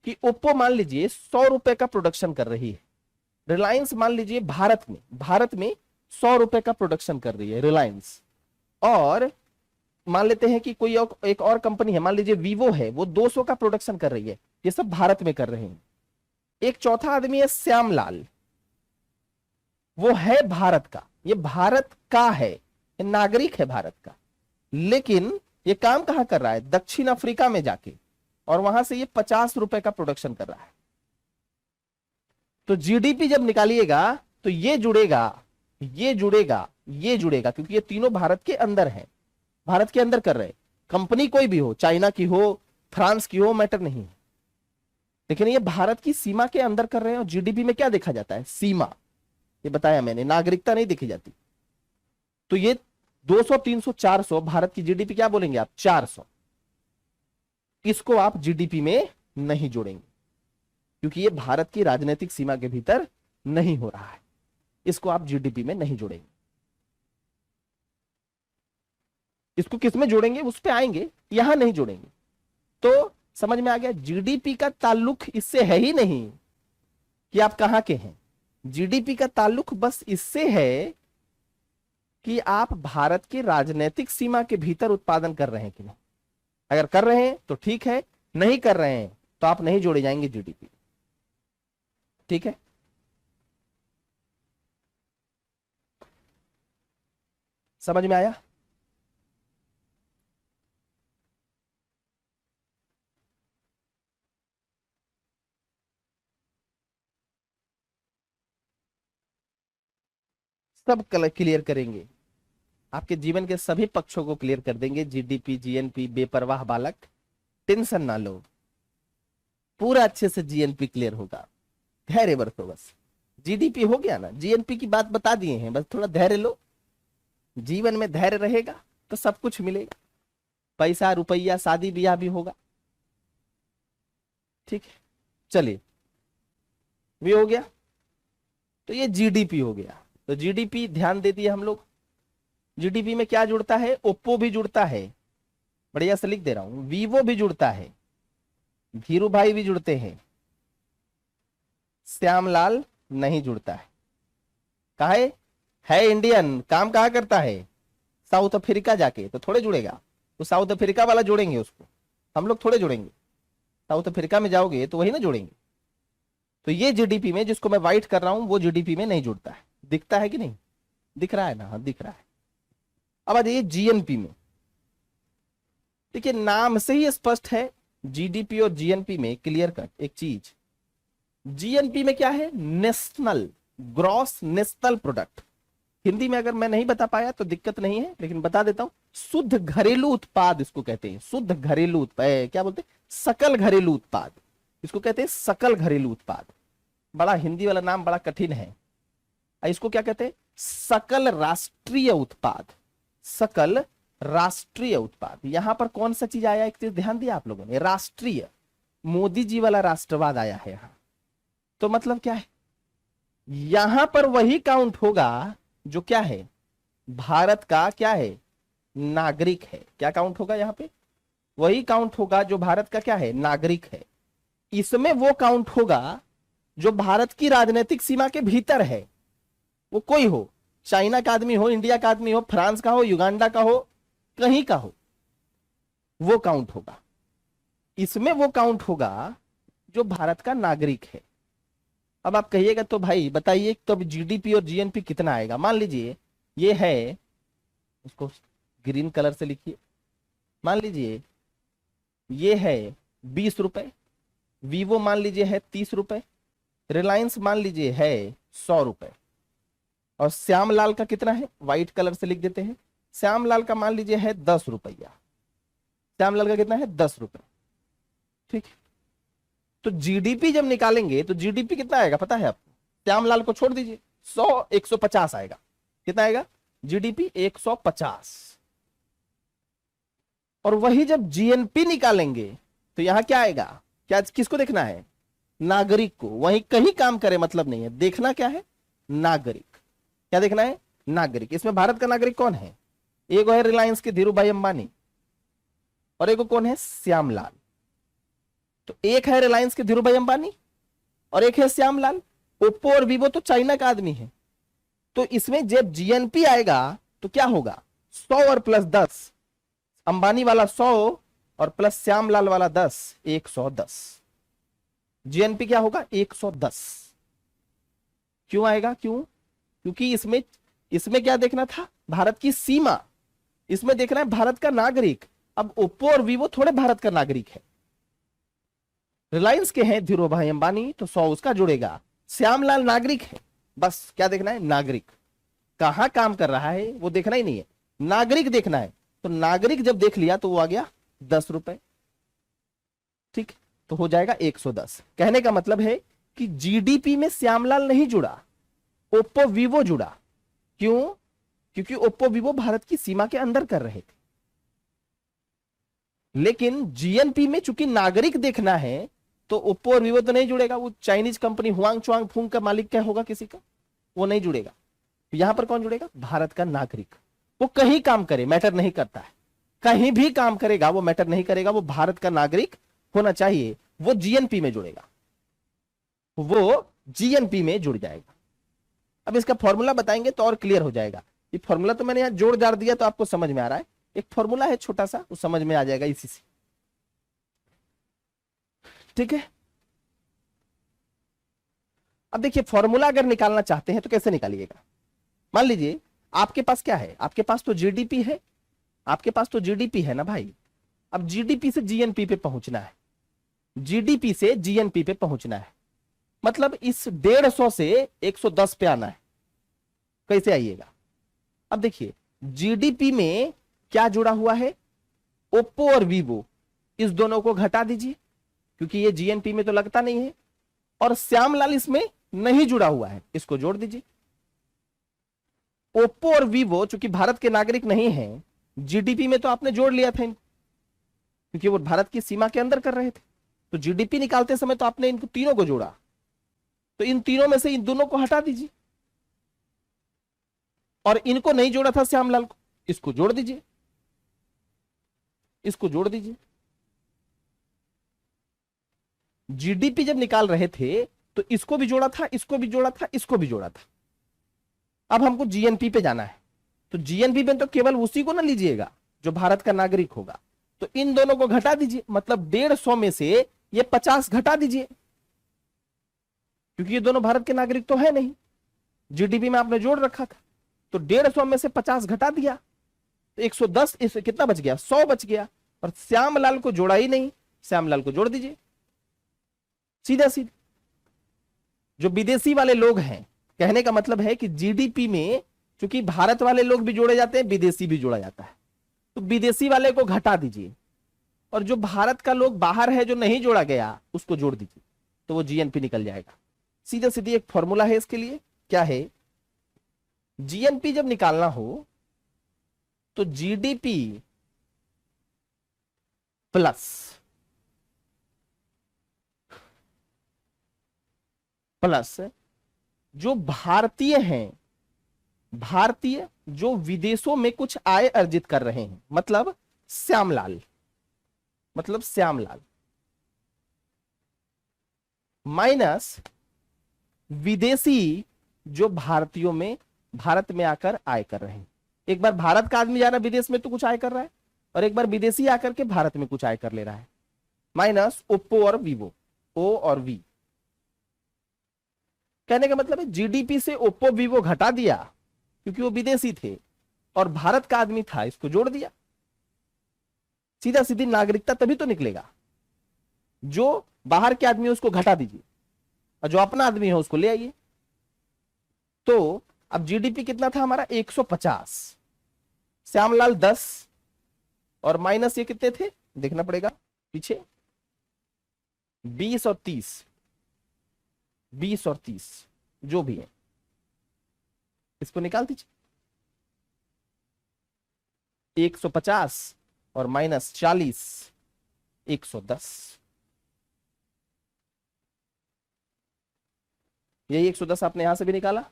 A: कि ओप्पो मान लीजिए 100 रुपए का प्रोडक्शन कर रही है, रिलायंस मान लीजिए भारत में 100 रुपए का प्रोडक्शन कर रही है रिलायंस, और मान लेते हैं कि कोई एक और कंपनी है, मान लीजिए वीवो है, वो 200 का प्रोडक्शन कर रही है। ये सब भारत में कर रहे हैं। एक चौथा आदमी है श्यामलाल, वो है भारत का, ये भारत का है, ये नागरिक है भारत का, लेकिन ये काम कहां कर रहा है, दक्षिण अफ्रीका में जाके, और वहां से ये 50 रुपए का प्रोडक्शन कर रहा है। तो जीडीपी जब निकालिएगा तो ये जुड़ेगा, क्योंकि ये तीनों भारत के अंदर है, भारत के अंदर कर रहे, कंपनी कोई भी हो, चाइना की हो, फ्रांस की हो, मैटर नहीं है, लेकिन ये भारत की सीमा के अंदर कर रहे हैं। और जीडीपी में क्या देखा जाता है, सीमा, ये बताया मैंने, नागरिकता नहीं देखी जाती। तो ये 200, 300, 400, भारत की जीडीपी क्या बोलेंगे आप, 400, इसको आप जीडीपी में नहीं जोड़ेंगे क्योंकि ये भारत की राजनीतिक सीमा के भीतर नहीं हो रहा है, इसको आप जीडीपी में नहीं जोड़ेंगे। इसको किस में जोड़ेंगे उस पे आएंगे, यहां नहीं जोड़ेंगे। तो समझ में आ गया, जीडीपी का ताल्लुक इससे है ही नहीं कि आप कहां के हैं। जीडीपी का ताल्लुक बस इससे है कि आप भारत के राजनीतिक सीमा के भीतर उत्पादन कर रहे हैं कि नहीं। अगर कर रहे हैं तो ठीक है, नहीं कर रहे हैं तो आप नहीं जोड़े जाएंगे जीडीपी। ठीक है, समझ में आया। सब क्लियर करेंगे, आपके जीवन के सभी पक्षों को क्लियर कर देंगे। जीडीपी, जीएनपी, बेपरवाह बालक, टेंशन ना लो, पूरा अच्छे से जीएनपी क्लियर होगा। धैर्य बरतो बस। जीडीपी हो गया ना, जीएनपी की बात बता दिए हैं, बस थोड़ा धैर्य लो। जीवन में धैर्य रहेगा तो सब कुछ मिलेगा, पैसा रुपया शादी ब्याह भी होगा। ठीक है, चलिए, भी हो गया। तो ये जीडीपी हो गया। तो जीडीपी ध्यान दे दिए हम लोग। जीडीपी में क्या जुड़ता है, ओप्पो भी जुड़ता है, बढ़िया से लिख दे रहा हूं, वीवो भी जुड़ता है, धीरू भाई भी जुड़ते हैं, श्यामलाल नहीं जुड़ता है। काहे है इंडियन, काम कहाँ करता है, साउथ अफ्रीका जाके, तो थोड़े जुड़ेगा। तो साउथ अफ्रीका वाला जोड़ेंगे उसको, हम लोग थोड़े जोड़ेंगे। साउथ अफ्रीका में जाओगे तो वही ना जोड़ेंगे। तो ये जीडीपी में जिसको मैं व्हाइट कर रहा हूं वो जीडीपी में नहीं जुड़ता है। दिखता है कि नहीं, दिख रहा है ना, हाँ दिख रहा है। अब आ जाइए जीएनपी में। देखिए नाम से ही स्पष्ट है, जीडीपी और जीएनपी में क्लियर कट एक चीज। जीएनपी में क्या है, national gross national product. Hindi में अगर मैं नहीं बता पाया तो दिक्कत नहीं है, लेकिन बता देता हूं, शुद्ध घरेलू उत्पाद इसको कहते हैं। शुद्ध घरेलू उत्पाद क्या बोलते हैं, सकल घरेलू उत्पाद, इसको कहते हैं सकल घरेलू उत्पाद। बड़ा हिंदी वाला नाम बड़ा कठिन है। इसको क्या कहते हैं, सकल राष्ट्रीय उत्पाद। सकल राष्ट्रीय उत्पाद। यहां पर कौन सा चीज आया, एक चीज ध्यान दिया आप लोगों ने, राष्ट्रीय, मोदी जी वाला राष्ट्रवाद आया है यहां। तो मतलब क्या है, यहां पर वही काउंट होगा जो क्या है, भारत का क्या है, नागरिक है। क्या काउंट होगा यहां पे, वही काउंट होगा जो भारत का क्या है, नागरिक है। इसमें वो काउंट होगा जो भारत की राजनीतिक सीमा के भीतर है, वो कोई हो, चाइना का आदमी हो, इंडिया का आदमी हो, फ्रांस का हो, युगांडा का हो, कहीं का हो, वो काउंट होगा। इसमें वो काउंट होगा जो भारत का नागरिक है। अब आप कहिएगा तो भाई बताइए, तो जीडीपी और जीएनपी कितना आएगा। मान लीजिए ये है, उसको ग्रीन कलर से लिखिए, मान लीजिए ये है 20 रुपए, वीवो मान लीजिए है 30 रुपए, रिलायंस मान लीजिए है 100 रुपए, और श्यामलाल का कितना है, व्हाइट कलर से लिख देते हैं, श्यामलाल का मान लीजिए है 10 रुपया। श्यामलाल का कितना है, 10 रुपए। ठीक, तो जीडीपी जब निकालेंगे तो जीडीपी कितना आएगा पता है आपको, श्यामलाल को छोड़ दीजिए, 100 150 आएगा। कितना आएगा, जीडीपी 150। और वही जब जीएनपी निकालेंगे तो यहां क्या आएगा, क्या किसको देखना है, नागरिक को। वहीं कहीं काम करे मतलब नहीं है, देखना क्या है, नागरिक। क्या देखना है, नागरिक। इसमें भारत का नागरिक कौन है, एक है रिलायंस के धीरू भाई अंबानी, और एक कौन है, श्यामलाल। तो एक है रिलायंस के धीरू भाई अंबानी और एक है श्यामलाल। ओप्पो और वीवो तो चाइना का आदमी है। तो इसमें जब जीएनपी आएगा तो क्या होगा, 100 और प्लस 10, अंबानी वाला 100 और प्लस श्यामलाल वाला 10, 110। जीएनपी क्या होगा, 110। क्यों आएगा, क्यों, क्योंकि इसमें क्या देखना था, भारत की सीमा। इसमें देखना है भारत का नागरिक। अब ओप्पो और वीवो थोड़े भारत का नागरिक है, रिलायंस के हैं धीरू भाई अंबानी, तो 100 उसका जुड़ेगा। श्यामलाल नागरिक है, बस क्या देखना है, नागरिक कहां काम कर रहा है वो देखना ही नहीं है, नागरिक देखना है। तो नागरिक जब देख लिया तो वो आ गया 10 रुपए। ठीक, तो हो जाएगा 110। कहने का मतलब है कि जीडीपी में श्यामलाल नहीं जुड़ा, ओप्पो वीवो जुड़ा। क्यों, क्योंकि ओप्पो वीवो भारत की सीमा के अंदर कर रहे थे। लेकिन जीएनपी में चूंकि नागरिक देखना है तो ओप्पो और वीवो तो नहीं जुड़ेगा, वो Chinese company Huang Chwang Phuc का मालिक क्या होगा किसी का, वो नहीं जुड़ेगा। यहां पर कौन जुड़ेगा, भारत का नागरिक। वो कहीं काम करे मैटर नहीं करता है, कहीं भी काम करेगा वो मैटर नहीं करेगा, वो भारत का नागरिक होना चाहिए, वो जीएनपी में जुड़ेगा, वो जीएनपी में जुड़ जाएगा। अब इसका फॉर्मूला बताएंगे तो और क्लियर हो जाएगा। ये फॉर्मूला तो मैंने यहां जोड़ जाड़ दिया तो आपको समझ में आ रहा है, एक फॉर्मूला है छोटा सा, वो समझ में आ जाएगा इसी से, ठीक है। अब देखिए फॉर्मूला अगर निकालना चाहते हैं तो कैसे निकालिएगा। मान लीजिए आपके पास क्या है, आपके पास तो जीडीपी है, आपके पास तो जीडीपी है ना भाई। अब जीडीपी से जीएनपी पे पहुंचना है, जीडीपी से जीएनपी पे पहुंचना है, मतलब इस 150 से 110 पे आना है। कैसे आइएगा, अब देखिए जीडीपी में क्या जुड़ा हुआ है, ओप्पो और वीवो, इस दोनों को घटा दीजिए क्योंकि ये जीएनपी में तो लगता नहीं है, और श्यामलाल इसमें नहीं जुड़ा हुआ है, इसको जोड़ दीजिए। ओप्पो और वीवो चूंकि भारत के नागरिक नहीं है, जीडीपी में तो आपने जोड़ लिया था इनको क्योंकि वो भारत की सीमा के अंदर कर रहे थे, तो जीडीपी निकालते समय तो आपने इनको तीनों को जोड़ा, तो इन तीनों में से इन दोनों को हटा दीजिए, और इनको नहीं जोड़ा था श्यामलाल को, इसको जोड़ दीजिए, इसको जोड़ दीजिए। जीडीपी जब निकाल रहे थे तो इसको भी जोड़ा था, इसको भी जोड़ा था, इसको भी जोड़ा था। अब हमको जीएनपी पे जाना है, तो जीएनपी पे तो केवल उसी को ना लीजिएगा जो भारत का नागरिक होगा, तो इन दोनों को घटा दीजिए, मतलब 150 में से ये 50 घटा दीजिए क्योंकि ये दोनों भारत के नागरिक तो है नहीं, जीडीपी में आपने जोड़ रखा था, तो 150 में से 50 घटा दिया तो 110, इस कितना बच गया, 100 बच गया, और श्यामलाल को जोड़ा ही नहीं, श्यामलाल को जोड़ दीजिए सीधा सीधा। जो विदेशी वाले लोग हैं, कहने का मतलब है कि जीडीपी में चूंकि भारत वाले लोग भी जोड़े जाते हैं, विदेशी भी जोड़ा जाता है, तो विदेशी वाले को घटा दीजिए, और जो भारत का लोग बाहर है जो नहीं जोड़ा गया उसको जोड़ दीजिए, तो वो जीएनपी निकल जाएगा। सीधा सीधी एक फॉर्मूला है इसके लिए, क्या है, जीएनपी जब निकालना हो तो जीडीपी प्लस जो भारतीय हैं, भारतीय जो विदेशों में कुछ आय अर्जित कर रहे हैं, मतलब श्यामलाल, माइनस विदेशी जो भारतीयों में भारत में आकर आय कर रहे हैं। एक बार भारत का आदमी जा रहा है विदेश में तो कुछ आय कर रहा है, और एक बार विदेशी आकर के भारत में कुछ आय कर ले रहा है, माइनस ओप्पो और वीवो, ओ और वी। कहने का मतलब है जीडीपी से ओप्पो वीवो घटा दिया क्योंकि वो विदेशी थे, और भारत का आदमी था, इसको जोड़ दिया। सीधा सीधी नागरिकता तभी तो निकलेगा, जो बाहर के आदमी है उसको घटा दीजिए और जो अपना आदमी है उसको ले आइए। तो अब जीडीपी कितना था हमारा, 150, श्यामलाल 10, और माइनस ये कितने थे देखना पड़ेगा पीछे, 20 और 30, 20 और 30 जो भी है, इसको निकाल दीजिए। 150 और माइनस 40, 110, यही 110 आपने यहां से भी निकाला,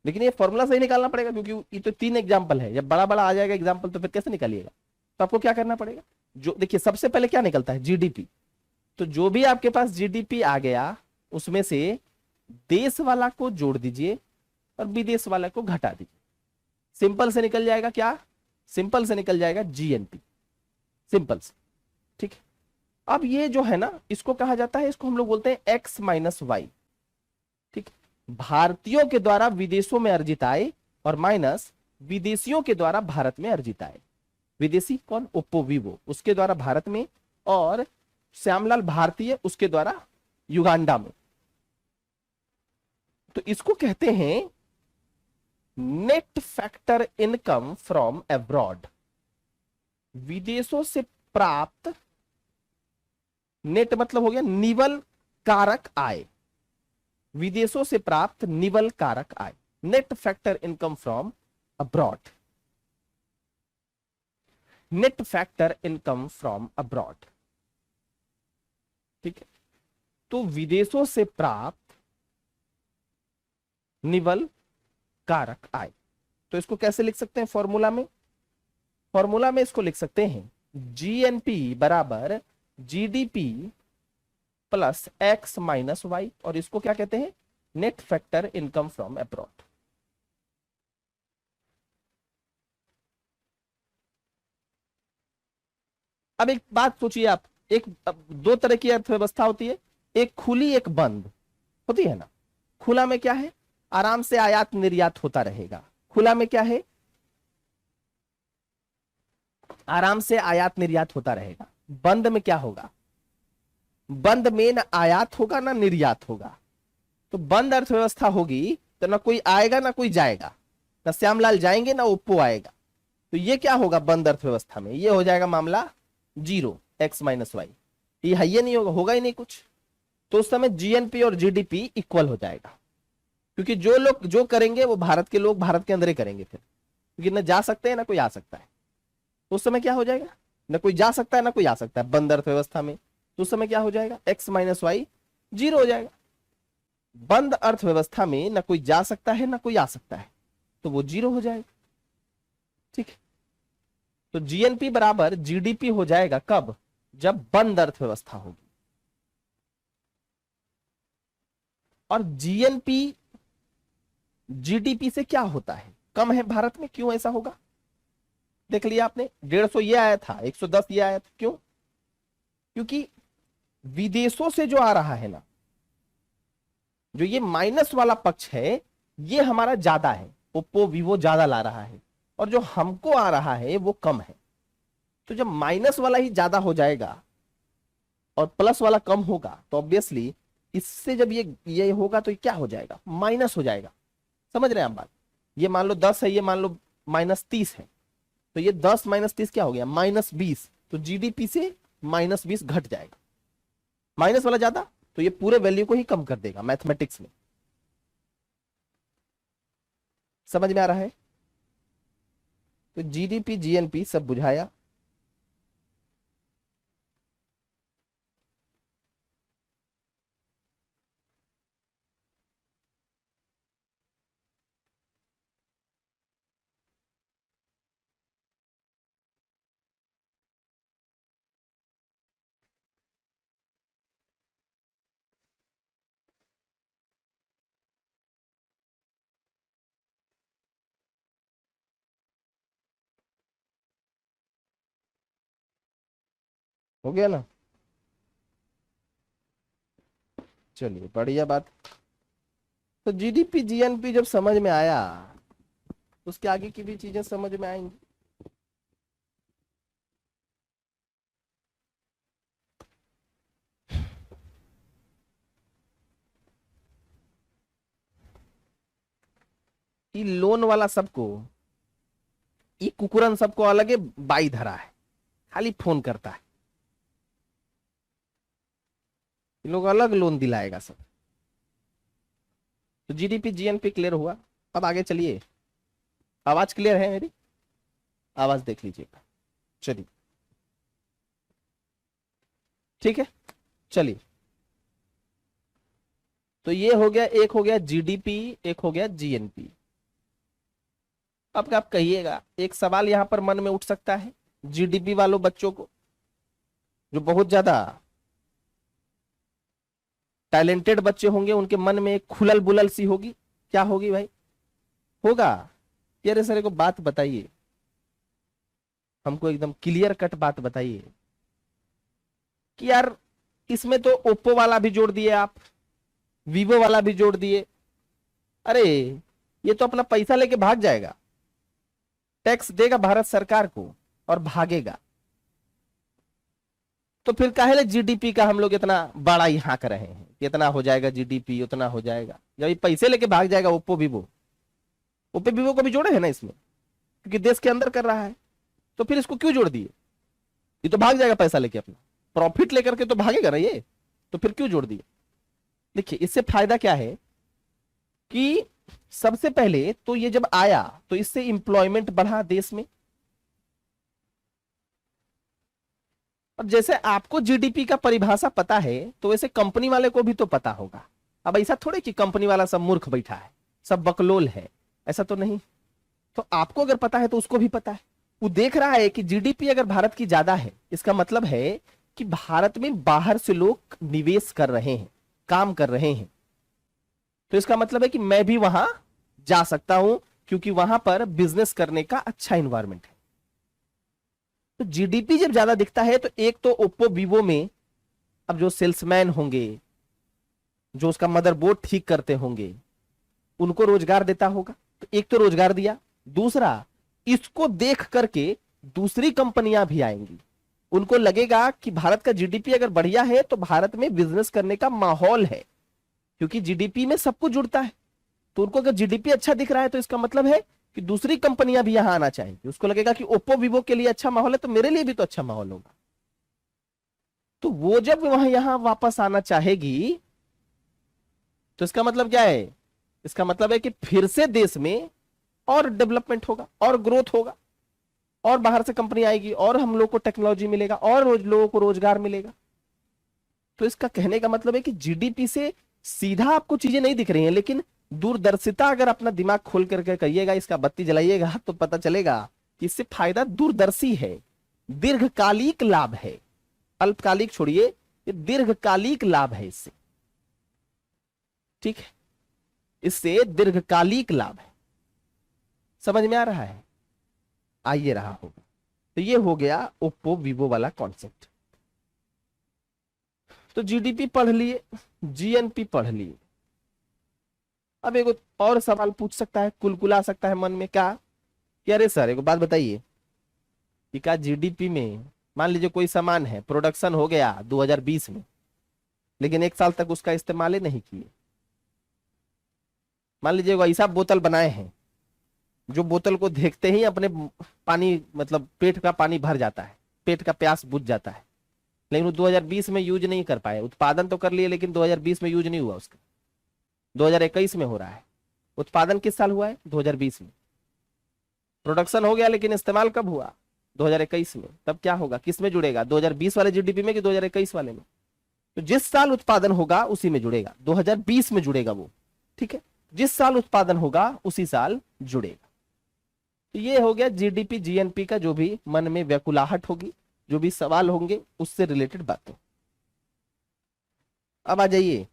A: लेकिन ये फॉर्मूला सही निकालना पड़ेगा क्योंकि ये तो 3 एग्जाम्पल है, जब बड़ा बड़ा आ जाएगा एग्जाम्पल तो फिर कैसे निकालिएगा। तो आपको क्या करना पड़ेगा, जो देखिए सबसे पहले क्या निकलता है, जीडीपी। तो जो भी आपके पास जीडीपी आ गया उसमें से देश वाला को जोड़ दीजिए और विदेश वाला को घटा दीजिए, सिंपल से निकल जाएगा क्या, सिंपल से निकल जाएगा जीएनपी, सिंपल से, ठीक है। अब ये जो है ना इसको कहा जाता है, इसको हम लोग बोलते हैं एक्स माइनस वाई, ठीक। भारतीयों के द्वारा विदेशों में अर्जित आय और माइनस विदेशियों के द्वारा भारत में अर्जित आय। विदेशी कौन, ओप्पो वीवो, उसके द्वारा भारत में, और श्यामलाल भारतीय उसके द्वारा युगांडा में। तो इसको कहते हैं net factor income from abroad, विदेशों से प्राप्त, नेट मतलब हो गया निवल कारक आय, विदेशों से प्राप्त निवल कारक आय, net factor income from abroad, net factor income from abroad, ठीक है। तो विदेशों से प्राप्त निवल कारक आय, तो इसको कैसे लिख सकते हैं फॉर्मूला में, फॉर्मूला में इसको लिख सकते हैं जीएनपी बराबर GDP plus X minus Y, और इसको क्या कहते हैं, net factor income from abroad. अब एक बात सोचिए आप, अब दो तरह की अर्थव्यवस्था होती है, एक खुली एक बंद होती है ना। खुला में क्या है, आराम से आयात निर्यात होता रहेगा। खुला में क्या है, आराम से आयात निर्यात होता रहेगा। बंद में क्या होगा, बंद में ना आयात होगा ना निर्यात होगा। तो बंद अर्थव्यवस्था होगी तो ना कोई आएगा ना कोई जाएगा, ना श्यामलाल जाएंगे ना ओप्पो आएगा। तो ये क्या होगा बंद अर्थव्यवस्था में, ये हो जाएगा मामला जीरो, एक्स माइनस वाई, ये है, ये नहीं होगा, होगा ही नहीं कुछ। तो उस समय जीएनपी और जीडीपी इक्वल हो जाएगा, क्योंकि जो लोग जो करेंगे वो भारत के लोग भारत के अंदर ही करेंगे फिर, क्योंकि ना जा सकते हैं ना कोई आ सकता है। तो उस समय क्या हो जाएगा, ना कोई जा सकता है ना कोई आ सकता है बंद अर्थव्यवस्था में। तो उस समय क्या हो जाएगा, एक्स माइनस वाई जीरो हो जाएगा। बंद अर्थव्यवस्था में ना कोई जा सकता है ना कोई आ सकता है, तो वो जीरो हो जाएगा। ठीक है, तो जीएनपी बराबर जीडीपी हो जाएगा कब, जब बंद अर्थव्यवस्था होगी। और जीएनपी जीडीपी से क्या होता है, कम है भारत में, क्यों ऐसा होगा, देख लिया आपने, 150 ये आया था, 110 ये आया था, क्यों, क्योंकि विदेशों से जो आ रहा है ना, जो ये माइनस वाला पक्ष है ये हमारा ज्यादा है, ओप्पो वीवो ज्यादा ला रहा है, और जो हमको आ रहा है वो कम है। तो जब माइनस वाला ही ज्यादा हो जाएगा और प्लस वाला कम होगा, तो ऑब्वियसली इससे जब ये होगा तो ये क्या हो जाएगा, माइनस हो जाएगा। समझ रहे हैं आप बात, ये मान लो 10 है, ये मान लो -30 है, तो ये 10 -30 क्या हो गया, -20। तो जीडीपी से -20 घट जाएगा, माइनस वाला ज्यादा, तो ये पूरे वैल्यू को ही कम कर देगा मैथमेटिक्स में। समझ में आ रहा है, तो जीडीपी जीएनपी सब बुझाया। हो गया ना, चलिए बढ़िया बात। तो जीडीपी जीएनपी जब समझ में आया, उसके आगे की भी चीजें समझ में आएंगी। ये लोन वाला सबको, ये कुकुरन सबको अलग है, बाई धरा है, खाली फोन करता है, ये लोग अलग लोन दिलाएगा सब। तो जीडीपी जीएनपी क्लियर हुआ, अब आगे चलिए। आवाज क्लियर है मेरी, आवाज देख लीजिएगा, चलिए ठीक है, चलिए। तो ये हो गया, एक हो गया जीडीपी, एक हो गया जीएनपी। अब आप कहिएगा, एक सवाल यहां पर मन में उठ सकता है, जीडीपी वालों बच्चों को, जो बहुत ज्यादा टैलेंटेड बच्चे होंगे, उनके मन में एक खुलल बुलल सी होगी, क्या होगी भाई, होगा यार सर को बात बताइए, हमको एकदम क्लियर कट बात बताइए कि यार इसमें तो ओप्पो वाला भी जोड़ दिए आप, वीवो वाला भी जोड़ दिए, अरे ये तो अपना पैसा लेके भाग जाएगा, टैक्स देगा भारत सरकार को और भागेगा। तो फिर काहे जीडीपी का हम लोग इतना बड़ा ही हाँक रहे हैं, इतना हो जाएगा जीडीपी, उतना हो जाएगा, जब ये पैसे लेके भाग जाएगा ओप्पो वीवो, ओप्पो वीवो को भी जोड़े है ना इसमें, क्योंकि देश के अंदर कर रहा है, तो फिर इसको क्यों जोड़ दिए, ये तो भाग जाएगा पैसा लेके, अपना प्रॉफिट लेकर के तो भागेगा ना ये, तो फिर क्यों जोड़ दिए। देखिए इससे फायदा क्या है कि सबसे पहले तो ये जब आया तो इससे इंप्लॉयमेंट बढ़ा देश में, और जैसे आपको जीडीपी का परिभाषा पता है तो वैसे कंपनी वाले को भी तो पता होगा। अब ऐसा थोड़े कि कंपनी वाला सब मूर्ख बैठा है, सब बकलोल है, ऐसा तो नहीं। तो आपको अगर पता है तो उसको भी पता है, वो देख रहा है कि जीडीपी अगर भारत की ज्यादा है, इसका मतलब है कि भारत में बाहर से लोग निवेश कर रहे हैं, काम कर रहे हैं। तो इसका मतलब है कि मैं भी वहां जा सकता हूं, क्योंकि वहां पर बिजनेस करने का अच्छा इन्वायरमेंट है। तो जीडीपी जब ज्यादा दिखता है तो एक तो ओप्पो वीवो में अब जो सेल्समैन होंगे, जो उसका मदरबोर्ड ठीक करते होंगे, उनको रोजगार देता होगा। तो एक तो रोजगार दिया, दूसरा इसको देख करके दूसरी कंपनियां भी आएंगी। उनको लगेगा कि भारत का जीडीपी अगर बढ़िया है तो भारत में बिजनेस करने का माहौल है, क्योंकि जीडीपी में सब कुछ जुड़ता है। तो उनको अगर जीडीपी अच्छा दिख रहा है तो इसका मतलब है कि दूसरी कंपनियां भी यहां आना चाहेंगी। उसको लगेगा कि ओप्पो वीवो के लिए अच्छा माहौल है तो मेरे लिए भी तो अच्छा माहौल होगा। तो वो जब वहां यहां वापस आना चाहेगी तो इसका मतलब क्या है? इसका मतलब है कि फिर से देश में और डेवलपमेंट होगा और ग्रोथ होगा, और बाहर से कंपनी आएगी और हम लोग को टेक्नोलॉजी मिलेगा और लोगों को रोजगार मिलेगा। तो इसका कहने का मतलब है कि जीडीपी से सीधा आपको चीजें नहीं दिख रही हैं, लेकिन दूरदर्शिता अगर अपना दिमाग खोल करके करिएगा, इसका बत्ती जलाइएगा, तो पता चलेगा कि इससे फायदा दूरदर्शी है, दीर्घकालिक लाभ है। अल्पकालिक छोड़िए, ये दीर्घकालिक लाभ है इससे। ठीक है, इससे दीर्घकालिक लाभ है। समझ में आ रहा है? आइए रहा होगा। तो ये हो गया ओप्पो वीवो वाला कॉन्सेप्ट। तो जीडीपी पढ़ लिए, जीएनपी पढ़ लिए। अब एक और सवाल पूछ सकता है, कुलकुला सकता है मन में, क्या कि अरे सर एक बात बताइए कि क्या जीडीपी में मान लीजिए कोई सामान है, प्रोडक्शन हो गया 2020 में, लेकिन एक साल तक उसका इस्तेमाल ही नहीं किए। मान लीजिए कोई ऐसा बोतल बनाए हैं जो बोतल को देखते ही अपने पानी मतलब पेट का पानी भर जाता है, पेट का प्यास बुझ जाता है, लेकिन वो 2020 में यूज नहीं कर पाए। उत्पादन तो कर लिए लेकिन 2020 में यूज नहीं हुआ उसका, 2021 में हो रहा है। उत्पादन किस साल हुआ है? 2020 में। प्रोडक्शन हो गया लेकिन इस्तेमाल कब हुआ? 2021 में। तब क्या होगा, किस में जुड़ेगा? 2020 वाले जीडीपी में कि 2021 वाले में? तो जिस साल उत्पादन होगा उसी में जुड़ेगा, 2020 में जुड़ेगा वो। ठीक है, जिस साल उत्पादन होगा उसी साल जुड़ेगा। तो ये हो गया जीडीपी जीएनपी का जो भी मन में व्याकुलाहट होगी, जो भी सवाल होंगे उससे रिलेटेड बातें। अब आ जाइए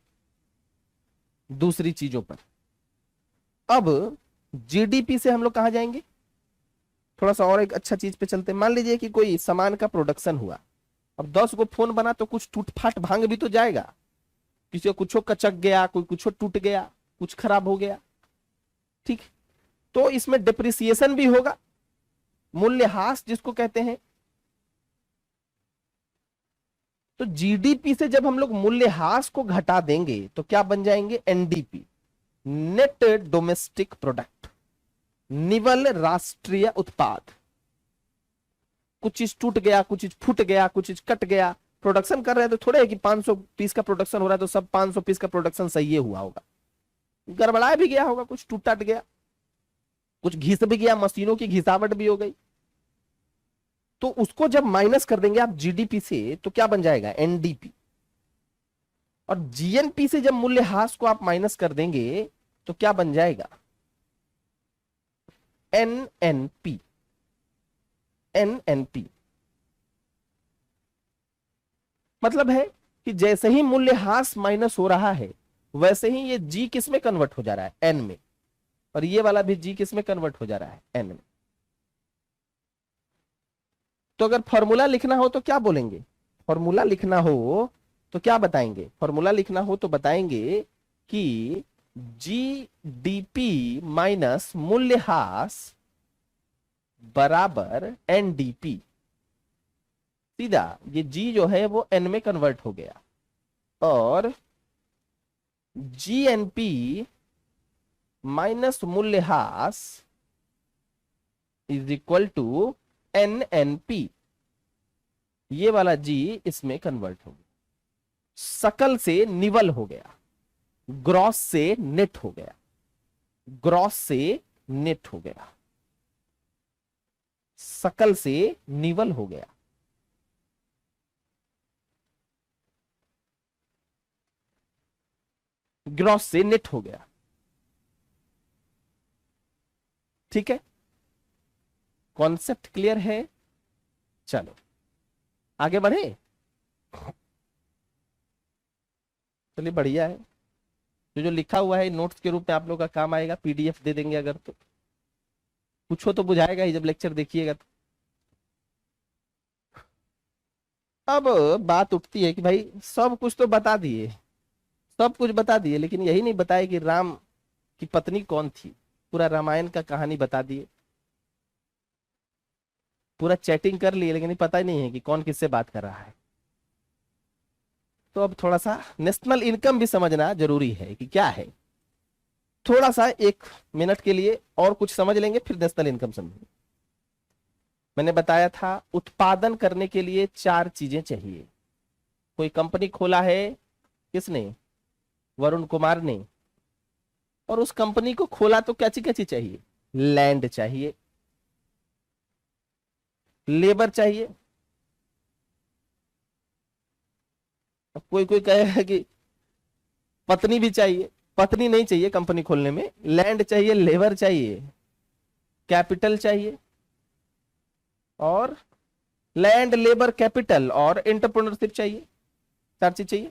A: दूसरी चीजों पर। अब जीडीपी से हम लोग कहां जाएंगे? थोड़ा सा और एक अच्छा चीज पे चलते हैं। मान लीजिए कि कोई सामान का प्रोडक्शन हुआ, अब 10 गो फोन बना तो कुछ टूट फाट भांग भी तो जाएगा। किसी को कुछ कचक गया, कोई कुछ टूट गया, कुछ खराब हो गया। ठीक, तो इसमें डिप्रिसिएशन भी होगा, मूल्यह्रास जिसको कहते हैं। तो जीडीपी से जब हम लोग मूल्यह्रास को घटा देंगे तो क्या बन जाएंगे? एनडीपी, नेट डोमेस्टिक प्रोडक्ट, निवल राष्ट्रीय उत्पाद। कुछ चीज टूट गया, कुछ चीज फूट गया, कुछ चीज कट गया। प्रोडक्शन कर रहे हैं तो थोड़े है कि 500 पीस का प्रोडक्शन हो रहा है तो सब 500 पीस का प्रोडक्शन सही हुआ होगा। गड़बड़ा भी गया होगा, कुछ टूट टट गया, कुछ घिस भी गया, मशीनों की घिसावट भी हो गई। तो उसको जब माइनस कर देंगे आप जीडीपी से तो क्या बन जाएगा? एनडीपी। और जीएनपी से जब मूल्यह्रास को आप माइनस कर देंगे तो क्या बन जाएगा? एनएनपी। एनएनपी मतलब है कि जैसे ही मूल्यह्रास माइनस हो रहा है वैसे ही ये जी किस में कन्वर्ट हो जा रहा है? एन में। और ये वाला भी जी किस में कन्वर्ट हो जा रहा है? एन में। तो अगर फॉर्मूला लिखना हो तो क्या बोलेंगे? फॉर्मूला लिखना हो तो क्या बताएंगे? फॉर्मूला लिखना हो तो बताएंगे कि जीडीपी माइनस मूल्यह्रास बराबर एनडीपी। सीधा ये जी जो है वो एन में कन्वर्ट हो गया, और जीएनपी माइनस मूल्यह्रास इज इक्वल टू एनएनपी। ये वाला जी इसमें कन्वर्ट हो गया, सकल से निवल हो गया, ग्रॉस से नेट हो गया, ग्रॉस से नेट हो गया, सकल से निवल हो गया। ग्रॉस से नेट हो गया। ठीक है, कॉन्सेप्ट क्लियर है? चलो आगे बढ़े। चलिए बढ़िया है। जो जो लिखा हुआ है नोट्स के रूप में आप लोग का काम आएगा, पीडीएफ दे देंगे अगर तो पूछो तो बुझाएगा ही जब लेक्चर देखिएगा तो। अब बात उठती है कि भाई सब कुछ तो बता दिए, सब कुछ बता दिए, लेकिन यही नहीं बताया कि राम की पत्नी कौन थी। पूरा रामायण का कहानी बता दिए, पूरा चैटिंग कर लिए, लेकिन पता ही नहीं है कि कौन किससे बात कर रहा है। तो अब थोड़ा सा नेशनल इनकम भी समझना जरूरी है कि क्या है। थोड़ा सा 1 मिनट के लिए और कुछ समझ लेंगे, फिर नेशनल इनकम समझेंगे। मैंने बताया था उत्पादन करने के लिए 4 चीजें चाहिए। कोई कंपनी खोला है, किसने? वरुण कुमार ने। और उस कंपनी को खोला तो क्या चीज चाहिए? लैंड चाहिए, लेबर चाहिए। अब कोई कोई कहेगा कि पत्नी भी चाहिए। पत्नी नहीं चाहिए कंपनी खोलने में, लैंड चाहिए, लेबर चाहिए, कैपिटल चाहिए, और लैंड, लेबर, कैपिटल और एंटरप्रेन्योरशिप चाहिए। 4 चीज चाहिए।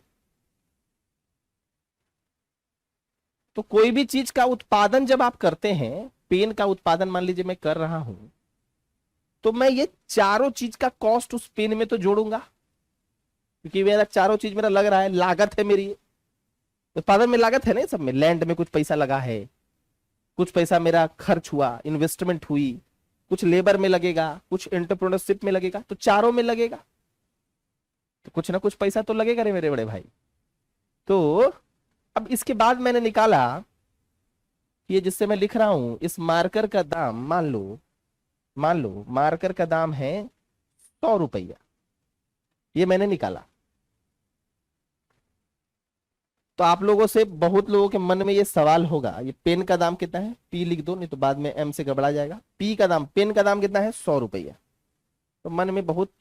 A: तो कोई भी चीज का उत्पादन जब आप करते हैं, पेन का उत्पादन मान लीजिए मैं कर रहा हूं, तो मैं ये चारों चीज का कॉस्ट उस पेन में तो जोड़ूंगा, क्योंकि मेरा चारों चीज मेरा लग रहा है, लागत है मेरी। उत्पादन में लागत है ना, सब में। लैंड में कुछ पैसा लगा है, कुछ पैसा मेरा खर्च हुआ, इन्वेस्टमेंट हुई, कुछ लेबर में लगेगा, कुछ एंटरप्रेन्योरशिप में लगेगा, तो चारों में लगेगा। तो कुछ ना कुछ पैसा तो लगेगा रे मेरे बड़े भाई। तो अब इसके बाद मैंने निकाला कि ये जिससे मैं लिख रहा हूं, इस मार्कर का दाम मान लो मार्कर का दाम है 100 रुपया। ये मैंने निकाला। तो आप लोगों से बहुत लोगों के मन में ये सवाल होगा, ये पेन का दाम कितना है? पी लिख दो, नहीं तो बाद में एम से गड़बड़ा जाएगा। पी का दाम, पेन का दाम कितना है? 100 रुपया। तो मन में बहुत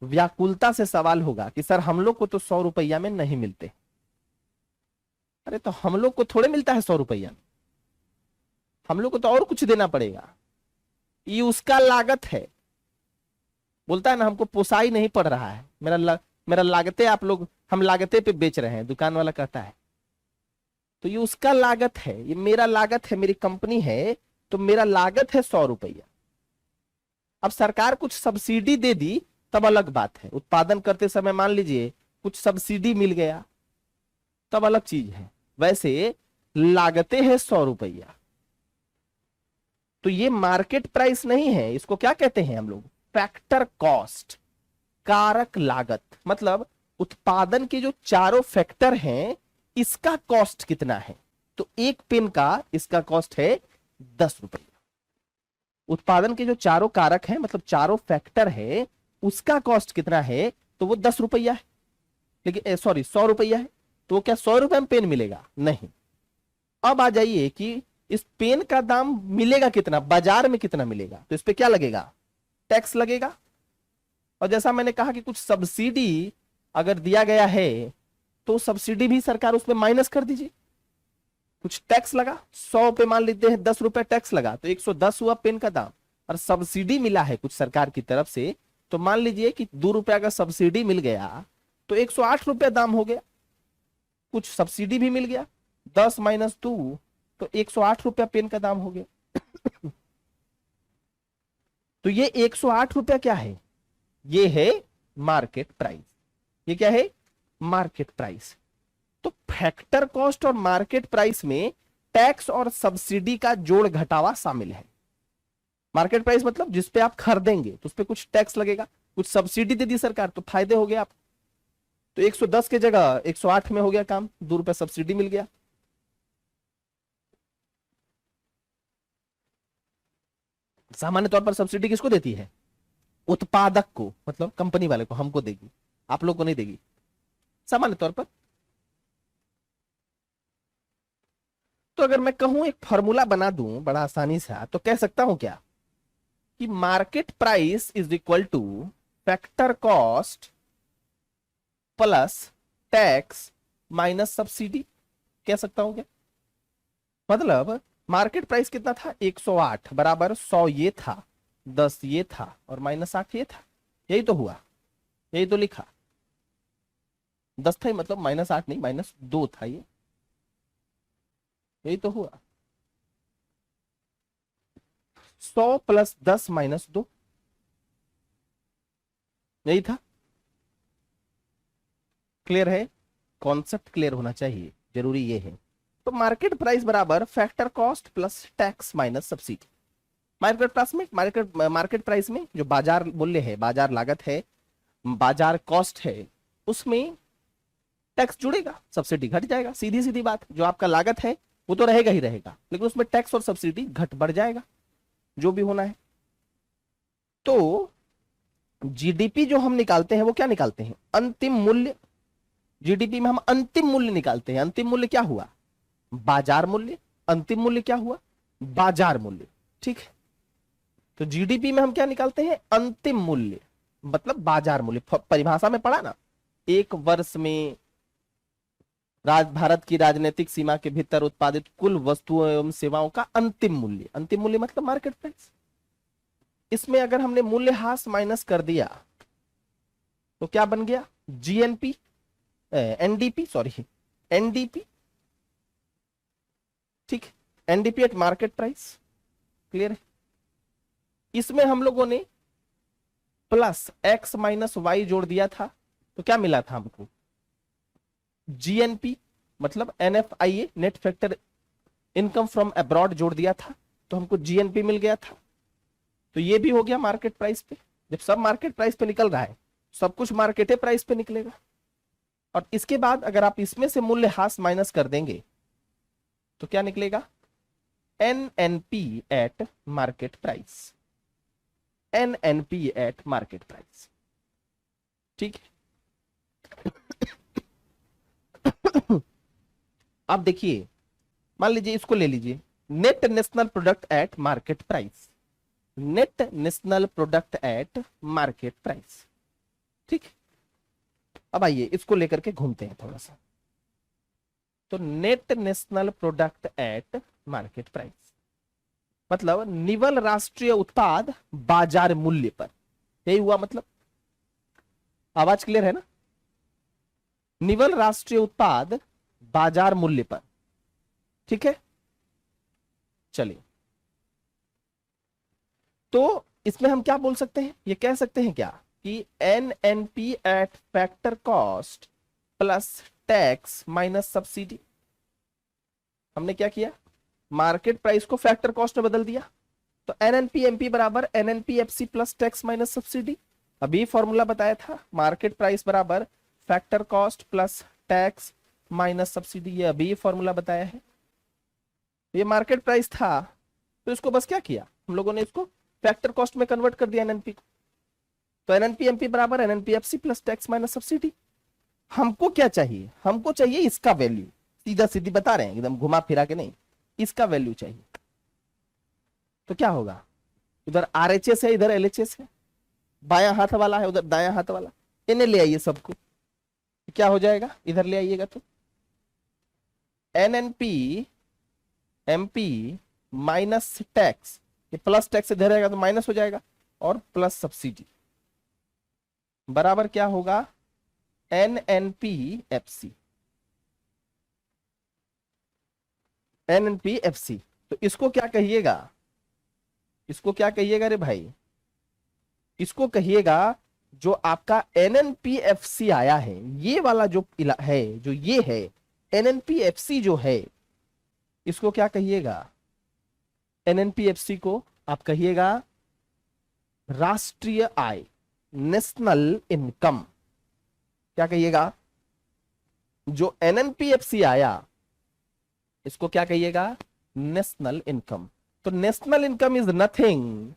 A: व्याकुलता से सवाल होगा कि सर हम लोग को तो 100 रुपया में नहीं मिलते। अरे तो हम लोग को थोड़े मिलता है 100 रुपया, हम लोग को तो और कुछ देना पड़ेगा। ये उसका लागत है। बोलता है ना हमको पोसाई नहीं पड़ रहा है, मेरा लागते आप लोग, हम लागते पे बेच रहे हैं, दुकान वाला कहता है। तो ये उसका लागत है, ये मेरा लागत है, मेरी कंपनी है, तो मेरा लागत है 100 रुपया। अब सरकार कुछ सब्सिडी दे दी तब अलग बात है। उत्पादन करते समय मान लीजिए कुछ सब्सिडी मिल गया तब अलग चीज है। वैसे लागते है 100 रुपया। तो ये मार्केट प्राइस नहीं है, इसको क्या कहते हैं हम लोग? फैक्टर कॉस्ट, कारक लागत। मतलब उत्पादन के जो चारों फैक्टर हैं, इसका कॉस्ट कितना है? तो एक पेन का इसका कॉस्ट है 10 रुपया। उत्पादन के जो चारों कारक हैं, मतलब चारों फैक्टर है, उसका कॉस्ट कितना है? तो वो 10 रुपया है। लेकिन सॉरी 100 रुपया है। तो क्या 100 रुपये में पेन मिलेगा? नहीं। अब आ जाइए कि इस पेन का दाम मिलेगा कितना, बाजार में कितना मिलेगा? तो इस पे क्या लगेगा? टैक्स लगेगा। और जैसा मैंने कहा कि कुछ सब्सिडी अगर दिया गया है तो सब्सिडी भी सरकार उसमें माइनस कर दीजिए। कुछ टैक्स लगा, 100 पे मान लेते हैं 10 रुपए टैक्स लगा, तो 110 हुआ पेन का दाम। और सब्सिडी मिला है कुछ सरकार की तरफ से, तो मान लीजिए कि 2 रुपया का सब्सिडी मिल गया, तो 108 रुपया दाम हो गया। कुछ सब्सिडी भी मिल गया, 10 माइनस 2, तो 108 रुपया पेन का दाम हो गया। तो ये 108 रुपया क्या है? ये है मार्केट प्राइस। ये क्या है? Market price. तो फैक्टर कॉस्ट और मार्केट प्राइस में टैक्स और सब्सिडी का जोड़ घटावा शामिल है। मार्केट प्राइस मतलब जिस पे आप खरीदेंगे तो उस पे कुछ टैक्स लगेगा, कुछ सब्सिडी दे दी सरकार तो फायदे हो गए आप। तो 110 के जगह 108 में हो गया काम, 2 रुपया सब्सिडी मिल गया। सामान्य तौर पर सब्सिडी किसको देती है? उत्पादक को, मतलब कंपनी वाले को, हमको देगी, आप लोग को नहीं देगी सामान्य तौर पर। तो अगर मैं कहूं एक फॉर्मूला बना दूं बड़ा आसानी से, तो कह सकता हूं क्या कि market price is equal two factor cost plus tax minus subsidy. कह सकता हूं क्या? मतलब मार्केट प्राइस कितना था? 108 बराबर 100 ये था, 10 ये था और -8 ये था, यही तो हुआ, यही तो लिखा। 10 था मतलब -8 नहीं, -2 था ये, यही तो हुआ। 100 + 10 - 2, यही था। क्लियर है? कॉन्सेप्ट क्लियर होना चाहिए, जरूरी ये है। तो मार्केट प्राइस बराबर factor cost plus tax minus subsidy. Market price में, मार्केट प्राइस में जो बाजार मूल्य है, बाजार लागत है, बाजार कॉस्ट है, उसमें टैक्स जुड़ेगा, सब्सिडी घट जाएगा। सीधी सीधी बात, जो आपका लागत है वो तो रहेगा ही रहेगा, लेकिन उसमें टैक्स और सब्सिडी घट बढ़ जाएगा, जो भी होना है। तो जीडीपी जो हम निकालते हैं वो क्या निकालते हैं? अंतिम मूल्य। जीडीपी में हम अंतिम मूल्य निकालते हैं। अंतिम मूल्य क्या हुआ? बाजार मूल्य। अंतिम मूल्य क्या हुआ? बाजार मूल्य। ठीक है, तो जीडीपी में हम क्या निकालते हैं? अंतिम मूल्य, मतलब बाजार मूल्य। परिभाषा में पढ़ा ना, एक वर्ष में भारत की राजनीतिक सीमा के भीतर उत्पादित कुल वस्तुओं एवं सेवाओं का अंतिम मूल्य। अंतिम मूल्य मतलब मार्केट प्राइस। इसमें अगर हमने मूल्यह्रास माइनस कर दिया तो क्या बन गया? GNP, NDP, sorry NDP. ठीक, NDP at market price. Clear है? इसमें हम लोगों ने प्लस x - y जोड़ दिया था, तो क्या मिला था हमको? जीएनपी मतलब NFIA, net factor income from abroad जोड़ दिया था, तो हमको जीएनपी मिल गया था। तो ये भी हो गया मार्केट प्राइस पे। जब सब मार्केट प्राइस पे निकल रहा है, सब कुछ मार्केट प्राइस पे निकलेगा। और इसके बाद अगर आप इसमें से मूल्यह्रास माइनस कर देंगे तो क्या निकलेगा? NNP eight market price. NNP eight market price. ठीक है, अब देखिए, मान लीजिए इसको ले लीजिए, net national product eight market price. Net national product eight market price. ठीक, अब आइए इसको लेकर के घूमते हैं थोड़ा सा। तो net national product eight market price मतलब निवल राष्ट्रीय उत्पाद बाजार मूल्य पर। यही हुआ मतलब। आवाज क्लियर है ना? निवल राष्ट्रीय उत्पाद बाजार मूल्य पर। ठीक है, चलिए, तो इसमें हम क्या बोल सकते हैं? ये कह सकते हैं क्या कि NNP eight factor cost plus tax minus subsidy. हमने क्या किया? मार्केट प्राइस को फैक्टर कॉस्ट में बदल दिया। तो एनएनपी एमपी बराबर NNP FC plus tax minus subsidy. अभी फॉर्मूला बताया था, मार्केट प्राइस बराबर factor cost plus tax minus subsidy. ये अभी फॉर्मूला बताया है। ये मार्केट प्राइस था, तो इसको बस क्या किया हम लोगों ने? इसको फैक्टर कॉस्ट में कन्वर्ट कर दिया, एनएनपी को। तो एनएनपी एमपी बराबर NNP FC plus tax minus subsidy. हमको क्या चाहिए? हमको चाहिए इसका वैल्यू। सीधा सीधी बता रहे हैं, एकदम घुमा फिरा के नहीं, इसका वैल्यू चाहिए। तो क्या होगा? उधर आरएचएस है, इधर एलएचएस है, बायां हाथ वाला है, उधर दायां हाथ वाला। इन्हें ले आइए सबको, क्या हो जाएगा? इधर ले आइएगा तो एनएनपी एमपी माइनस टैक्स, ये प्लस टैक्स इधर रहेगा तो माइनस हो जाएगा, और प्लस सब्सिडी बराबर क्या होगा? NNP FC. एनएनपी एफसी, तो इसको क्या कहिएगा? इसको क्या कहिएगा रे भाई? इसको कहिएगा जो आपका एनएनपीएफसी आया है, ये वाला जो है, जो ये है एनएनपीएफसी जो है, इसको क्या कहिएगा? एनएनपीएफसी को आप कहिएगा राष्ट्रीय आय, नेशनल इनकम। क्या कहिएगा? जो एनएनपीएफसी आया इसको क्या कहिएगा? National income. तो national income is nothing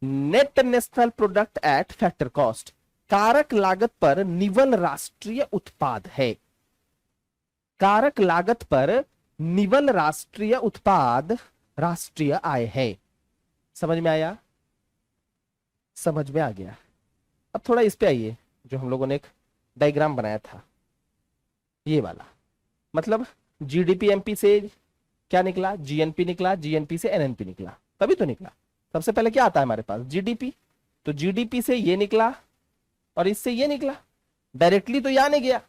A: net national product at factor cost, कारक लागत पर निवल राष्ट्रीय उत्पाद है। कारक लागत पर निवल राष्ट्रीय उत्पाद राष्ट्रीय आय है। समझ में आया? समझ में आ गया। अब थोड़ा इस पे आइए, जो हम लोगों ने एक डायग्राम बनाया था, ये वाला। मतलब जीडीपी एमपी से क्या निकला? जीएनपी निकला, जीएनपी से एनएनपी निकला, तभी तो निकला। सबसे पहले क्या आता है हमारे पास, जीडीपी। तो जीडीपी से ये निकला और इससे ये निकला, डायरेक्टली तो यहां नहीं गया।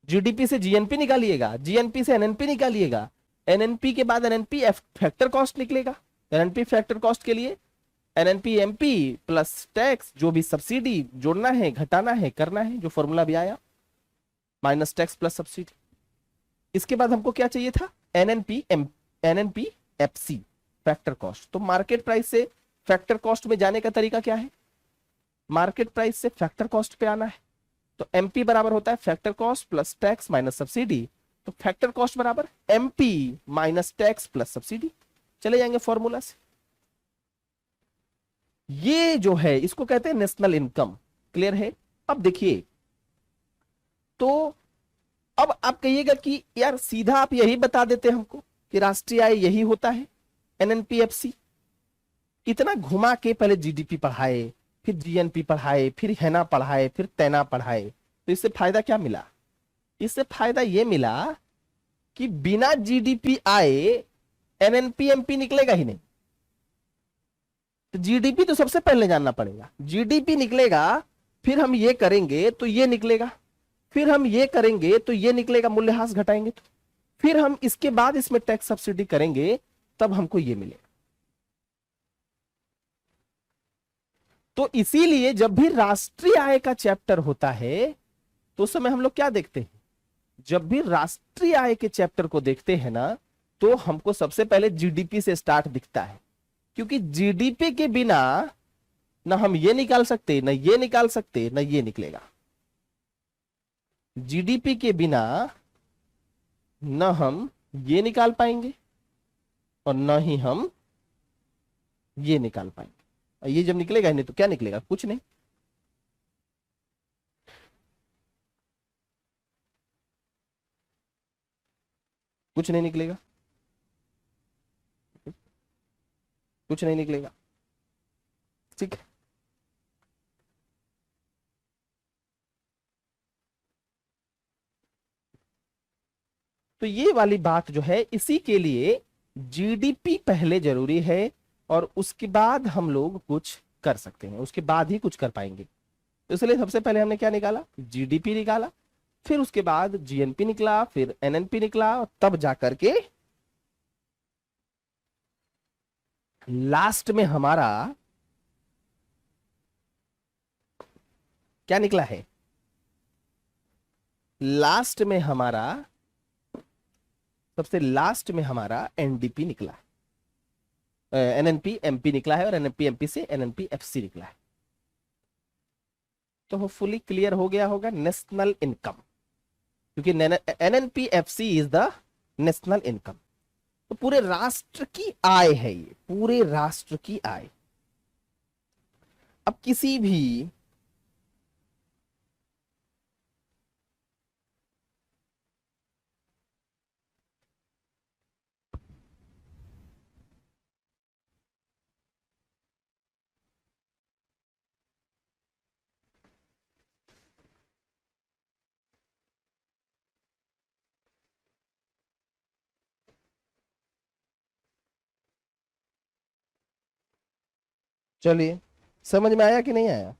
A: जीडीपी से जीएनपी निकालिएगा, जीएनपी से एनएनपी निकालिएगा, एनएनपी के बाद एनएनपी फैक्टर कॉस्ट निकलेगा। एनएनपी फैक्टर कॉस्ट के लिए एनएनपी एमपी प्लस टैक्स, जो भी सब्सिडी जोड़ना है घटाना है करना है, जो फॉर्मूला भी आया, माइनस टैक्स प्लस सब्सिडी। इसके बाद हमको क्या चाहिए था, एनएनपी एफसी फैक्टर कॉस्ट। तो मार्केट प्राइस से फैक्टर कॉस्ट में जाने का तरीका क्या है, मार्केट प्राइस से फैक्टर कॉस्ट पे आना है। तो एमपी बराबर होता है factor cost plus tax minus subsidy. तो फैक्टर कॉस्ट बराबर MP minus tax plus subsidy. चले जाएंगे फॉर्मूला से। ये जो है इसको कहते हैं नेशनल इनकम। क्लियर है। अब देखिए, तो अब आप कहिएगा कि यार सीधा आप यही बता देते हमको कि राष्ट्रीय आय यही होता है एनएनपीएफसी। इतना घुमा के पहले जीडीपी पढ़ाए, फिर जीएनपी पढ़ाए, फिर हैना पढ़ाए, फिर तैना पढ़ाए, तो इससे फायदा क्या मिला, इससे फायदा ये मिला कि बिना जीडीपी आए एनएनपी एमपी निकलेगा ही नहीं। तो जीडीपी तो सबसे पहले जानना पड़ेगा, जीडीपी निकलेगा, फिर हम ये करेंगे तो ये निकलेगा, फिर हम ये करेंगे तो ये निकलेगा, मूल्यह्रास घटाएंगे तो, फिर हम इसके बाद इसमें टैक्स सब्सिडी करेंगे तब हमको ये मिलेगा। तो इसीलिए जब भी राष्ट्रीय आय का चैप्टर होता है तो उस समय हम लोग क्या देखते हैं, जब भी राष्ट्रीय आय के चैप्टर को देखते हैं ना, तो हमको सबसे पहले जीडीपी से स्टार्ट दिखता है। क्योंकि जीडीपी के बिना ना हम ये निकाल सकते, ना ये निकाल सकते, ना ये निकलेगा। जीडीपी के बिना ना हम ये निकाल पाएंगे और ना ही हम ये निकाल पाएंगे। ये जब निकलेगा ही नहीं तो क्या निकलेगा, कुछ नहीं। कुछ नहीं निकलेगा, कुछ नहीं निकलेगा। ठीक है। तो ये वाली बात जो है, इसी के लिए जीडीपी पहले जरूरी है और उसके बाद हम लोग कुछ कर सकते हैं, उसके बाद ही कुछ कर पाएंगे। तो इसलिए सबसे पहले हमने क्या निकाला, जीडीपी निकाला, फिर उसके बाद जीएनपी निकला, फिर एनएनपी निकला, और तब जाकर के लास्ट में हमारा क्या निकला है, लास्ट में हमारा, सबसे लास्ट में हमारा एनडीपी निकला, एनएनपी एमपी निकला है, और एनएनपी एमपी से एनएनपी एफसी निकला है। तो होपफुली क्लियर हो गया होगा नेशनल इनकम, क्योंकि NNP FC is the national income. तो पूरे राष्ट्र की आय है ये, पूरे राष्ट्र की आय। अब किसी भी चलिए, समझ में आया कि नहीं आया,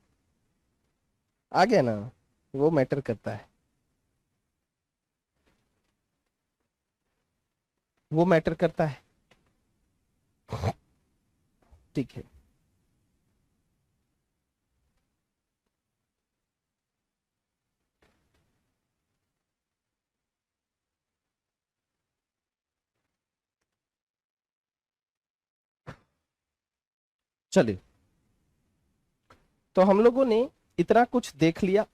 A: आ गया ना, वो मैटर करता है, वो मैटर करता है। ठीक है। चलिए, तो हम लोगों ने इतना कुछ देख लिया।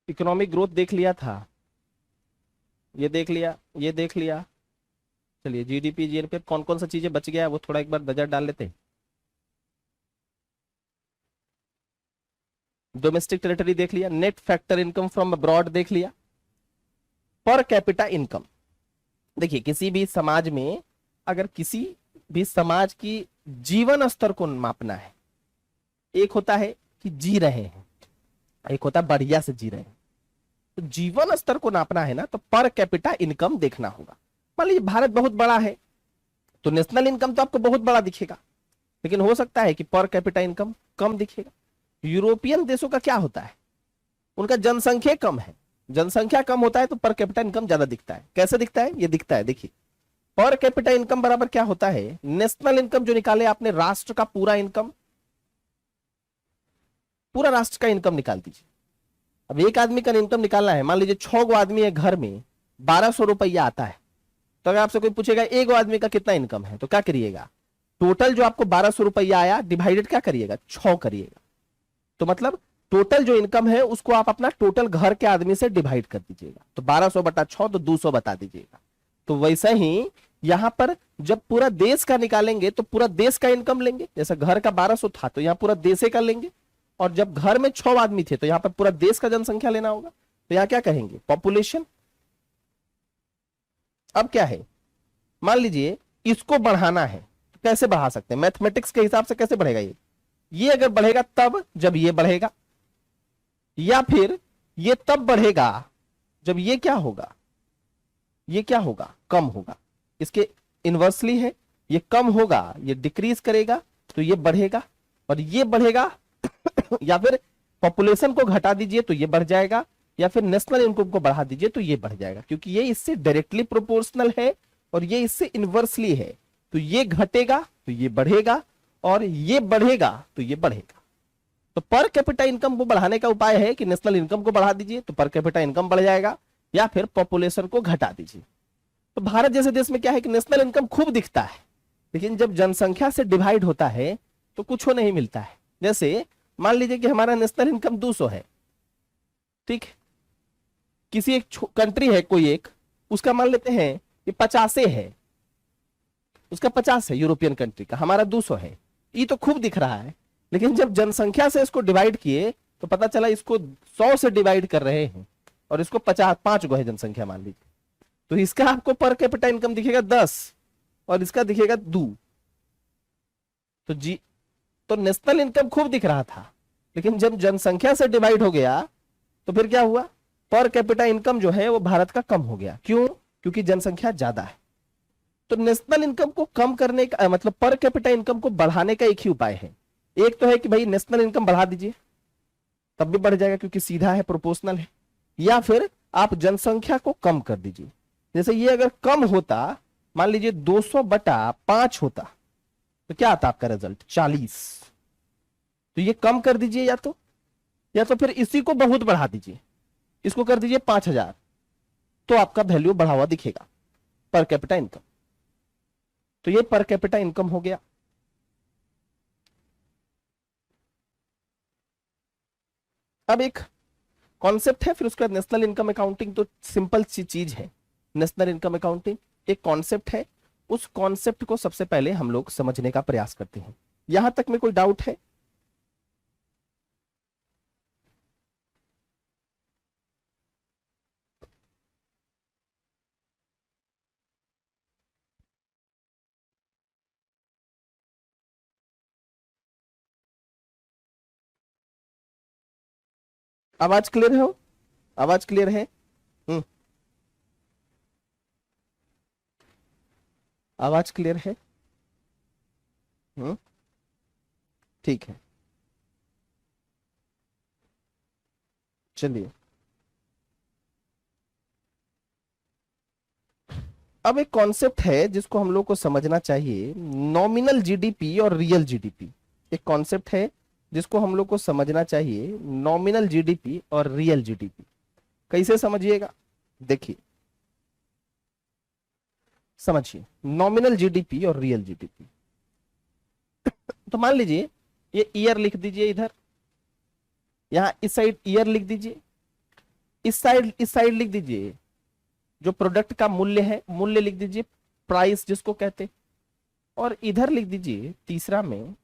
A: इकोनॉमिक ग्रोथ देख लिया था, ये देख लिया, ये देख लिया। चलिए, जीडीपी जीएनपी कौन कौन सा चीजें बच गया है वो थोड़ा एक बार नजर डाल लेते हैं। डोमेस्टिक टेरिटरी देख लिया, net factor income from abroad देख लिया, पर कैपिटा इनकम। देखिए, किसी भी समाज में अगर किसी भी समाज की जीवन स्तर को मापना है, एक होता है कि जी रहे हैं, एक होता है बढ़िया से जी रहे हैं। तो जीवन स्तर को नापना है ना, तो पर कैपिटा इनकम देखना होगा। मान लीजिए भारत बहुत बड़ा है, तो नेशनल इनकम तो आपको बहुत बड़ा दिखेगा, लेकिन हो सकता है कि पर कैपिटा इनकम कम दिखेगा। यूरोपियन देशों का क्या होता है, उनका जनसंख्या कम है, जनसंख्या कम होता है तो पर कैपिटा इनकम ज्यादा दिखता है। कैसे दिखता है, ये दिखता है, देखिए पर कैपिटा इनकम बराबर क्या होता है, नेशनल इनकम जो निकाले आपने, राष्ट्र का पूरा इनकम, पूरा राष्ट्र का इनकम निकाल दीजिए। अब एक आदमी का इनकम निकालना है, मान लीजिए 6 आदमी है घर में, 1200 रुपया आता है। तो अगर आपसे कोई पूछेगा एक आदमी का कितना इनकम है, तो क्या करिएगा, टोटल जो आपको 1200 रुपया आया डिवाइडेड क्या करिएगा, 6 करिएगा। तो मतलब टोटल जो इनकम है उसको आप अपना टोटल घर के आदमी से डिवाइड कर दीजिएगा। तो 1200/6 तो 200 बता दीजिएगा। तो वैसा ही यहां पर जब पूरा देश का निकालेंगे तो पूरा देश का इनकम लेंगे। जैसा घर का 1200 था तो यहां पूरा देश का लेंगे, और जब घर में 6 आदमी थे तो यहां पर पूरा देश का जनसंख्या लेना होगा। तो यहां क्या कहेंगे, पॉपुलेशन। अब क्या है, मान लीजिए इसको बढ़ाना है, तो कैसे बढ़ा सकते हैं, मैथमेटिक्स के हिसाब से कैसे बढ़ेगा ये अगर बढ़ेगा तब जब ये बढ़ेगा, या फिर ये तब बढ़ेगा जब ये क्या होगा, ये क्या होगा, कम होगा। इसके इनवर्सली है, ये कम होगा, ये डिक्रीज करेगा तो ये बढ़ेगा, और ये बढ़ेगा या फिर पॉपुलेशन को घटा दीजिए तो ये बढ़ जाएगा, या फिर नेशनल इनकम को बढ़ा दीजिए तो ये बढ़ जाएगा, क्योंकि ये इससे डायरेक्टली प्रोपोर्शनल है और ये इससे इनवर्सली है। तो ये घटेगा तो ये बढ़ेगा, और ये बढ़ेगा तो ये बढ़ेगा। तो पर कैपिटा इनकम को बढ़ाने का उपाय है कि नेशनल इनकम को बढ़ा दीजिए तो पर कैपिटा इनकम बढ़ जाएगा, या फिर पॉपुलेशन को घटा दीजिए। तो भारत जैसे देश में क्या है कि नेशनल इनकम खूब दिखता है, लेकिन जब जनसंख्या से डिवाइड होता है तो कुछ नहीं मिलता है। जैसे मान लीजिए कि हमारा नेशनल इनकम 200 है, ठीक, किसी एक कंट्री है कोई एक, उसका मान लेते हैं कि 50 है, उसका 50 है यूरोपियन कंट्री का, हमारा 200 है। ये तो खूब दिख रहा है, लेकिन जब जनसंख्या से इसको डिवाइड किए तो पता चला इसको 100 से डिवाइड कर रहे हैं, और इसको 5 गो है जनसंख्या मान लीजिए, तो इसका आपको पर कैपिटा इनकम दिखेगा 10 और इसका दिखेगा 2। तो नेशनल इनकम खूब दिख रहा था, लेकिन जब जनसंख्या से डिवाइड हो गया तो फिर क्या हुआ, पर कैपिटा इनकम जो है वो भारत का कम हो गया। क्यों, क्योंकि जनसंख्या ज्यादा है। तो नेशनल इनकम को कम करने का मतलब पर कैपिटा इनकम को बढ़ाने का एक ही उपाय है। एक तो है कि भाई नेशनल इनकम बढ़ा दीजिए, तब भी बढ़ जाएगा क्योंकि सीधा है, प्रोपोर्शनल है, या फिर आप जनसंख्या को कम कर दीजिए। जैसे ये अगर कम होता, मान लीजिए 200/5 होता, तो क्या आता आपका रिजल्ट, 40। तो ये कम कर दीजिए, या तो फिर इसी को बहुत बढ़ा दीजिए, इसको कर दीजिए 5000, तो आपका वैल्यू बढ़ा हुआ दिखेगा पर कैपिटा इनकम। तो ये पर कैपिटा इनकम हो गया। अब एक कॉन्सेप्ट है, फिर उसके बाद नेशनल इनकम अकाउंटिंग तो सिंपल सी चीज है। नेशनल इनकम अकाउंटिंग एक कॉन्सेप्ट है, उस कॉन्सेप्ट को सबसे पहले हम लोग समझने का प्रयास करते हैं। यहां तक में कोई डाउट है? आवाज क्लियर है? आवाज क्लियर है? हम्म, आवाज क्लियर है? हम्म, ठीक है, चलिए। अब एक कॉन्सेप्ट है जिसको हम लोग को समझना चाहिए, नॉमिनल जीडीपी और रियल जीडीपी। एक कॉन्सेप्ट है जिसको हम लोग को समझना चाहिए, नॉमिनल जीडीपी और रियल जीडीपी। कैसे समझिएगा, देखिए, समझिए नॉमिनल जीडीपी और रियल जीडीपी। तो मान लीजिए ये ईयर लिख दीजिए, इधर यहां इस साइड ईयर लिख दीजिए, इस साइड लिख दीजिए जो प्रोडक्ट का मूल्य है, मूल्य लिख दीजिए, प्राइस जिसको कहते हैं, और इधर लिख दीजिए तीसरा में,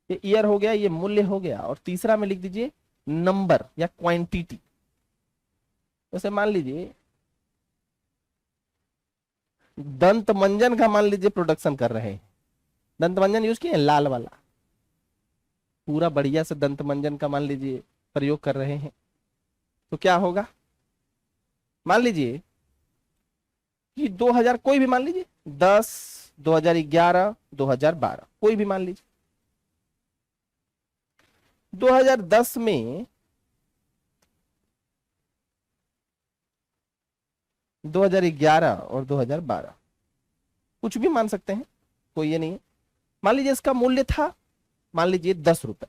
A: ये ईयर हो गया, ये मूल्य हो गया, और तीसरा में लिख दीजिए नंबर या क्वांटिटी। जैसे मान लीजिए दंत मंजन का मान लीजिए प्रोडक्शन कर रहे हैं, दंत मंजन यूज किए लाल वाला, पूरा बढ़िया से दंत मंजन का मान लीजिए प्रयोग कर रहे हैं तो क्या होगा? मान लीजिए कि 2000 कोई भी मान लीजिए 10, 2011, 2012 कोई भी मान लीजिए। 2010 में 2011 और 2012 कुछ भी मान सकते हैं, कोई ये नहीं है। मान लीजिए इसका मूल्य था, मान लीजिए 10 रुपए,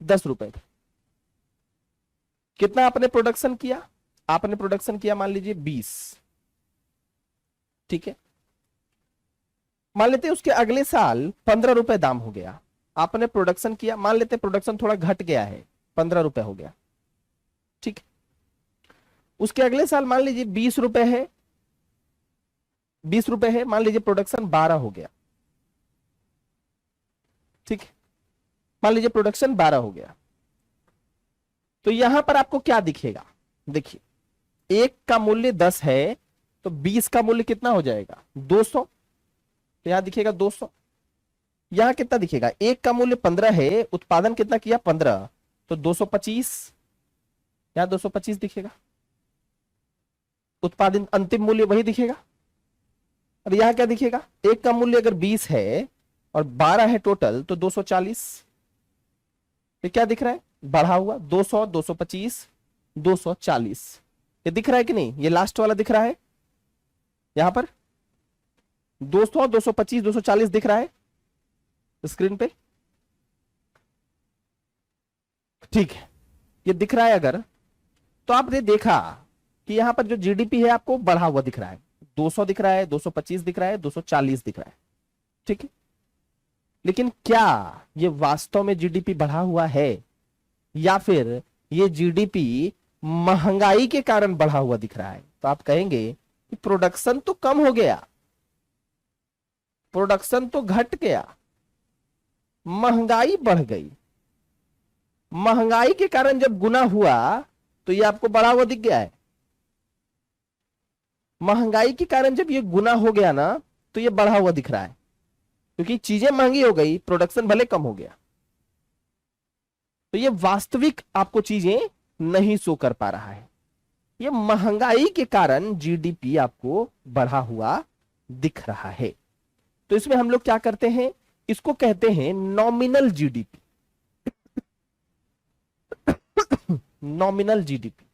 A: 10 रुपए था। कितना आपने प्रोडक्शन किया? आपने प्रोडक्शन किया मान लीजिए 20, ठीक है। मान लेते हैं उसके अगले साल 15 रुपए दाम हो गया, आपने प्रोडक्शन किया, मान लेते हैं प्रोडक्शन थोड़ा घट गया है, 15 रुपए हो गया, ठीक है। उसके अगले साल मान लीजिए 20 रुपए है, 20 रुपए है, मान लीजिए प्रोडक्शन 12 हो गया, ठीक है। मान लीजिए प्रोडक्शन 12 हो गया, तो यहां पर आपको क्या दिखेगा? देखिए, एक का मूल्य 10 है तो 20 का मूल्य कितना हो जाएगा? 200। तो यहां दिखेगा 200। यहां कितना दिखेगा? एक का मूल्य 15 है, उत्पादन कितना किया? 15, तो 225। यहां 225 दिखेगा, उत्पादन अंतिम मूल्य वही दिखेगा। और यहां क्या दिखेगा? एक का मूल्य अगर 20 है और 12 है टोटल, तो 240। तो क्या दिख रहा है? बढ़ा हुआ 200, 225, 240। ये दिख रहा है कि नहीं? ये लास्ट वाला दिख रहा है यहां पर 200, 225, 240 दिख रहा है स्क्रीन पे, ठीक है। ये दिख रहा है अगर, तो आपने देखा कि यहां पर जो जीडीपी है आपको बढ़ा हुआ दिख रहा है, 200 दिख रहा है, 225 दिख रहा है, 240 दिख रहा है, ठीक है। लेकिन क्या ये वास्तव में जीडीपी बढ़ा हुआ है, या फिर ये जीडीपी महंगाई के कारण बढ़ा हुआ दिख रहा है? तो आप कहेंगे कि प्रोडक्शन तो कम हो गया, प्रोडक्शन तो घट गया, महंगाई बढ़ गई। महंगाई के कारण जब गुना हुआ तो ये आपको बढ़ा हुआ दिख गया है। महंगाई के कारण जब ये गुना हो गया ना, तो ये बढ़ा हुआ दिख रहा है, क्योंकि चीजें महंगी हो गई, प्रोडक्शन भले कम हो गया। तो ये वास्तविक आपको चीजें नहीं शो कर पा रहा है, ये महंगाई के कारण जीडीपी आपको बढ़ा हुआ दिख रहा है। तो इसमें हम लोग क्या करते हैं? इसको कहते हैं नॉमिनल जीडीपी। नॉमिनल जीडीपी,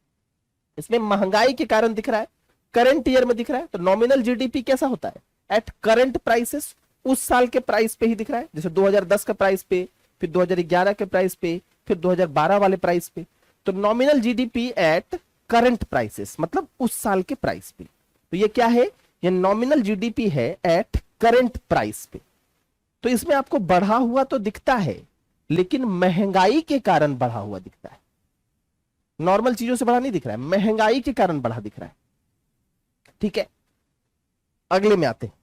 A: इसमें महंगाई के कारण दिख रहा है, करंट ईयर में दिख रहा है। तो नॉमिनल जीडीपी कैसा होता है? एट करंट प्राइसेस, उस साल के प्राइस पे ही दिख रहा है। जैसे 2010 का प्राइस पे, फिर 2011 के प्राइस पे, फिर 2012 वाले प्राइस पे। तो nominal GDP at current prices, मतलब उस साल के प्राइस पे। तो ये क्या है? ये नॉमिनल जीडीपी है एट करंट प्राइस पे। तो इसमें आपको बढ़ा हुआ तो दिखता है, लेकिन महंगाई के कारण बढ़ा हुआ दिखता है। नॉर्मल चीजों से बढ़ा नहीं दिख रहा है, महंगाई के कारण बढ़ा दिख रहा है, ठीक है। अगले में आते हैं।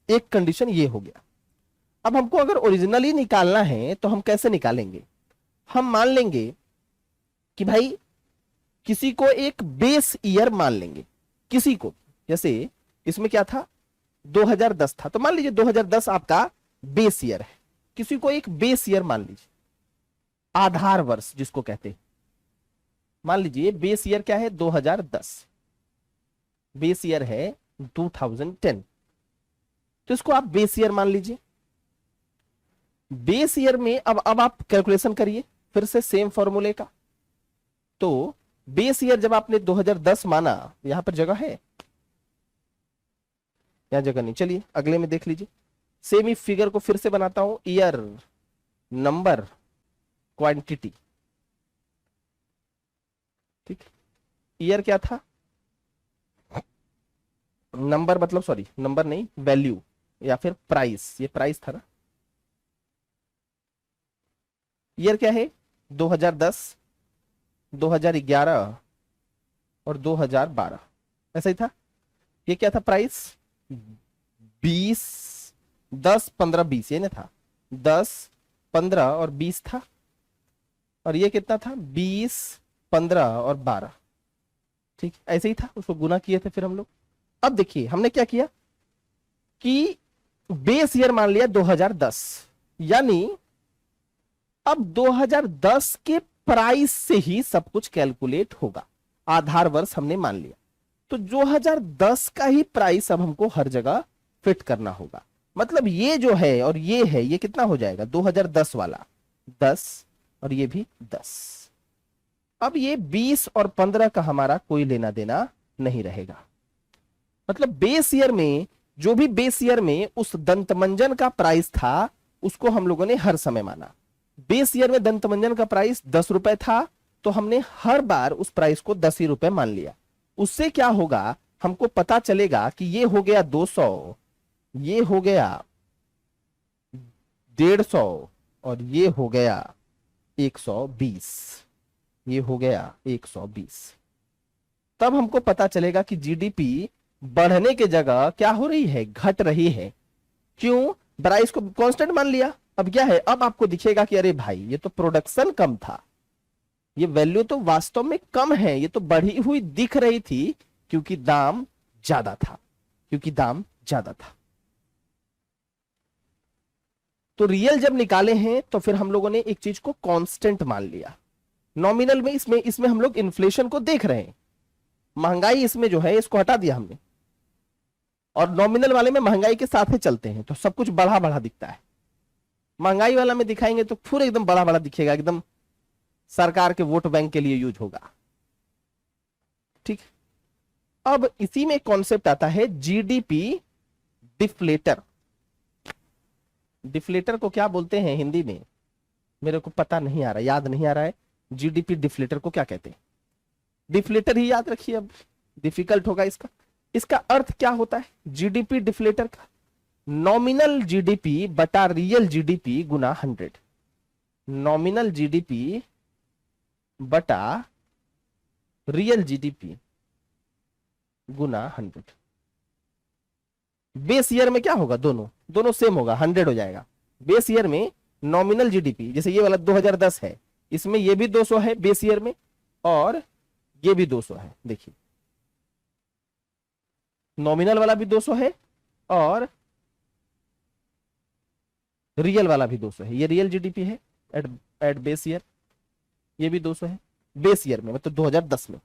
A: एक कंडीशन ये हो गया। अब हमको अगर ओरिजिनली निकालना है तो हम कैसे निकालेंगे? हम मान लेंगे कि भाई किसी को एक बेस ईयर मान लेंगे, किसी को, जैसे इसमें क्या था? 2010 था, तो मान लीजिए 2010 आपका बेस ईयर है। किसी को एक बेस ईयर मान लीजिए, आधार वर्ष जिसको कहते हैं। मान लीजिए बेस ईयर क्या है? 2010, बेस ईयर है 2010, तो इसको आप बेस ईयर मान लीजिए। बेस ईयर में अब आप कैलकुलेशन करिए फिर से सेम फॉर्मूले का। तो बेस ईयर जब आपने 2010 माना, यहां पर जगह है? यहां जगह नहीं, चलिए अगले में देख लीजिए। सेम ही फिगर को फिर से बनाता हूं, ईयर, नंबर, क्वांटिटी, ठीक। ईयर क्या था? नंबर मतलब, सॉरी नंबर नहीं, वैल्यू या फिर प्राइस, ये प्राइस था ना। ईयर क्या है? 2010, 2011 और 2012, ऐसा ही था। ये क्या था? प्राइस 20, 10, 15, 20, ये ना था। 10, 15 और 20 था। और ये कितना था? 20, 15 और 12, ठीक, ऐसे ही था। उसको गुना किए थे फिर हम लोग। अब देखिए हमने क्या किया कि बेस ईयर मान लिया 2010, यानी अब 2010 के प्राइस से ही सब कुछ कैलकुलेट होगा। आधार वर्ष हमने मान लिया, तो 2010 का ही प्राइस अब हमको हर जगह फिट करना होगा। मतलब ये जो है और ये है, ये कितना हो जाएगा 2010 वाला 10 और ये भी 10। अब ये 20 और 15 का हमारा कोई लेना देना नहीं रहेगा। मतलब बेस ईयर में जो भी बेस ईयर में उस दंतमंजन का प्राइस था उसको हम लोगों ने हर समय माना। बेस ईयर में दंतमंजन का प्राइस 10 रुपए था तो हमने हर बार उस प्राइस को 10 ही रुपए मान लिया। उससे क्या होगा, हमको पता चलेगा कि ये हो गया 200, ये हो गया 150 और ये हो गया 120, ये हो गया 120। तब हमको पता चलेगा कि जीडीपी बढ़ने के जगह क्या हो रही है, घट रही है। क्यों, प्राइस को कांस्टेंट मान लिया। अब क्या है, अब आपको दिखेगा कि अरे भाई ये तो प्रोडक्शन कम था, ये वैल्यू तो वास्तव में कम है, ये तो बढ़ी हुई दिख रही थी क्योंकि दाम ज्यादा था, क्योंकि दाम ज्यादा था। तो रियल जब निकाले हैं तो फिर हम लोगों ने एक चीज को कांस्टेंट मान लिया। नॉमिनल में इसमें हम लोग इन्फ्लेशन को देख रहे हैं, महंगाई इसमें जो है इसको हटा दिया हमने, और नॉमिनल वाले में महंगाई के साथ ही चलते हैं तो सब कुछ बढ़ा बढ़ा दिखता है। महंगाई वाला में दिखाएंगे तो पूरा एकदम बड़ा बड़ा दिखेगा, एकदम सरकार के वोट बैंक के लिए यूज होगा। ठीक, अब इसी में कॉन्सेप्ट आता है जीडीपी डिफ्लेटर। डिफ्लेटर को क्या बोलते हैं हिंदी में, मेरे को पता नहीं आ रहा, याद नहीं आ रहा है। जीडीपी डिफ्लेटर को क्या कहते हैं, डिफ्लेटर ही याद रखिए, अब डिफिकल्ट होगा इसका। इसका अर्थ क्या होता है जीडीपी डिफ्लेटर का, नॉमिनल जीडीपी बटा रियल जीडीपी गुना 100। नॉमिनल जीडीपी बटा रियल जीडीपी गुना 100। बेस ईयर में क्या होगा, दोनों सेम होगा, 100 हो जाएगा। बेस ईयर में नॉमिनल जीडीपी, जैसे ये वाला 2010 है, इसमें ये भी 200 है बेस ईयर में और ये भी 200 है। देखिए नॉमिनल वाला भी 200 है और रियल वाला भी 200 है। ये रियल जीडीपी है एट बेस ईयर, ये भी 200 है बेस ईयर में, मतलब 2010 में।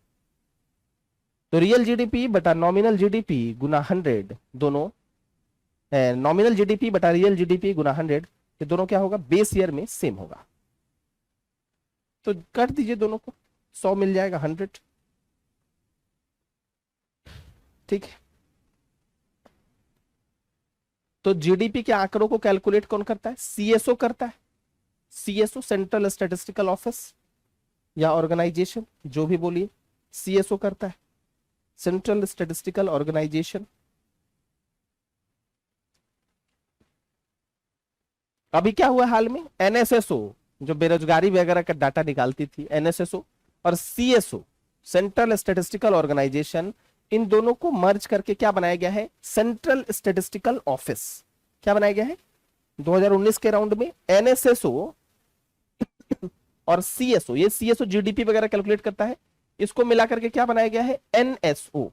A: तो रियल जीडीपी बटा नॉमिनल जीडीपी गुना 100, दोनों नॉमिनल जीडीपी बटा रियल जीडीपी गुना 100, ये दोनों क्या होगा, बेस ईयर में सेम होगा। तो कर दीजिए दोनों को, 100 मिल जाएगा 100। ठीक है, तो जीडीपी के आंकड़ों को कैलकुलेट कौन करता है, सीएसओ करता है। सीएसओ सेंट्रल स्टैटिस्टिकल ऑफिस या ऑर्गेनाइजेशन, जो भी बोलिए, सीएसओ करता है, सेंट्रल स्टैटिस्टिकल ऑर्गेनाइजेशन। अभी क्या हुआ हाल में, एनएसएसओ जो बेरोजगारी वगैरह का डाटा निकालती थी, एनएसएसओ और सीएसओ सेंट्रल स्टैटिस्टिकल ऑर्गेनाइजेशन, इन दोनों को मर्ज करके क्या बनाया गया है, सेंट्रल स्टैटिस्टिकल ऑफिस। क्या बनाया गया है 2019 के राउंड में, एनएसएसओ और सीएसओ, ये सीएसओ जीडीपी वगैरह कैलकुलेट करता है, इसको मिलाकर के क्या बनाया गया है, एनएसओ।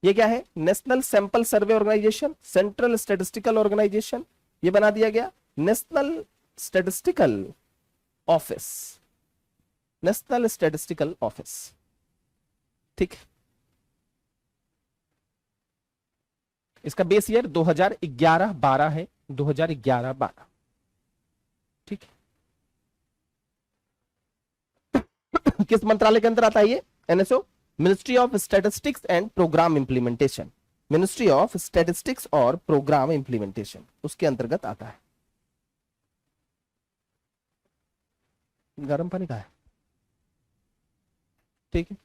A: ये क्या है, national sample survey organisation, central statistical organisation, ये बना दिया गया national statistical office, national statistical office. ठीक, इसका बेस ईयर 2011-12 है, 2011-12। ठीक है, किस मंत्रालय के अंदर आता है ये, NSO, ministry of statistics and programme implementation, ministry of statistics और प्रोग्राम इंप्लीमेंटेशन, उसके अंतर्गत आता है। गर्म पानी का है, ठीक है।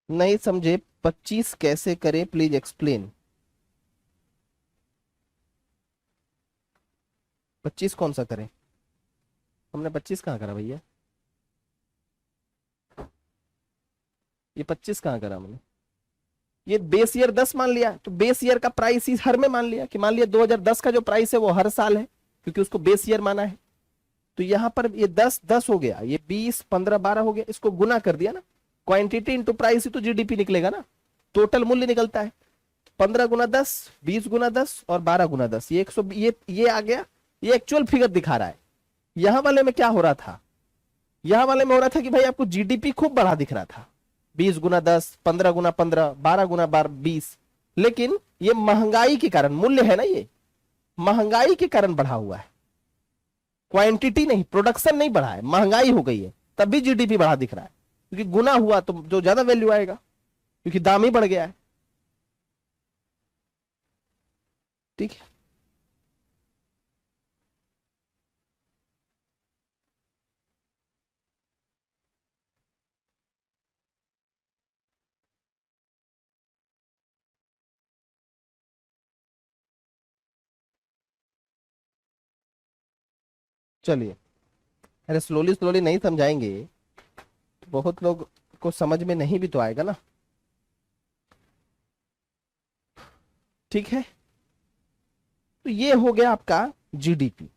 A: नहीं समझे, 25 कैसे करें प्लीज एक्सप्लेन। 25 कौन सा करें, हमने 25 कहां करा भैया, ये 25 कहां करा हमने, ये बेस ईयर 10 मान लिया, तो बेस ईयर का प्राइस इस हर में मान लिया कि मान लिया 2010 का जो प्राइस है वो हर साल है क्योंकि उसको बेस ईयर माना है। तो यहां पर ये 10 10 हो गया, ये 20 15 12 हो गया, इसको गुना कर दिया ना, क्वांटिटी इंटू प्राइस ही तो जीडीपी निकलेगा ना, टोटल मूल्य निकलता है। 15 × 10, 20 × 10 और 12 × 10, ये 100, ये आ गया। ये एक्चुअल फिगर दिखा रहा है। यहां वाले में क्या हो रहा था, यहां वाले में हो रहा था कि भाई आपको जीडीपी खूब बड़ा दिख रहा था, 20 × 10, 15 × 15, 12 × 20, लेकिन ये महंगाई के कारण, मूल्य है ना, ये महंगाई के कारण बढ़ा हुआ है, क्वांटिटी नहीं, प्रोडक्शन नहीं बढ़ा है, महंगाई हो गई है, तब भी जीडीपी बढ़ा दिख रहा है। क्योंकि गुना हुआ तो जो ज्यादा वैल्यू आएगा, क्योंकि दाम ही बढ़ गया है। ठीक है, चलिए। अरे स्लोली स्लोली नहीं समझाएंगे, बहुत लोग को समझ में नहीं भी तो आएगा ना। ठीक है, तो ये हो गया आपका जीडीपी।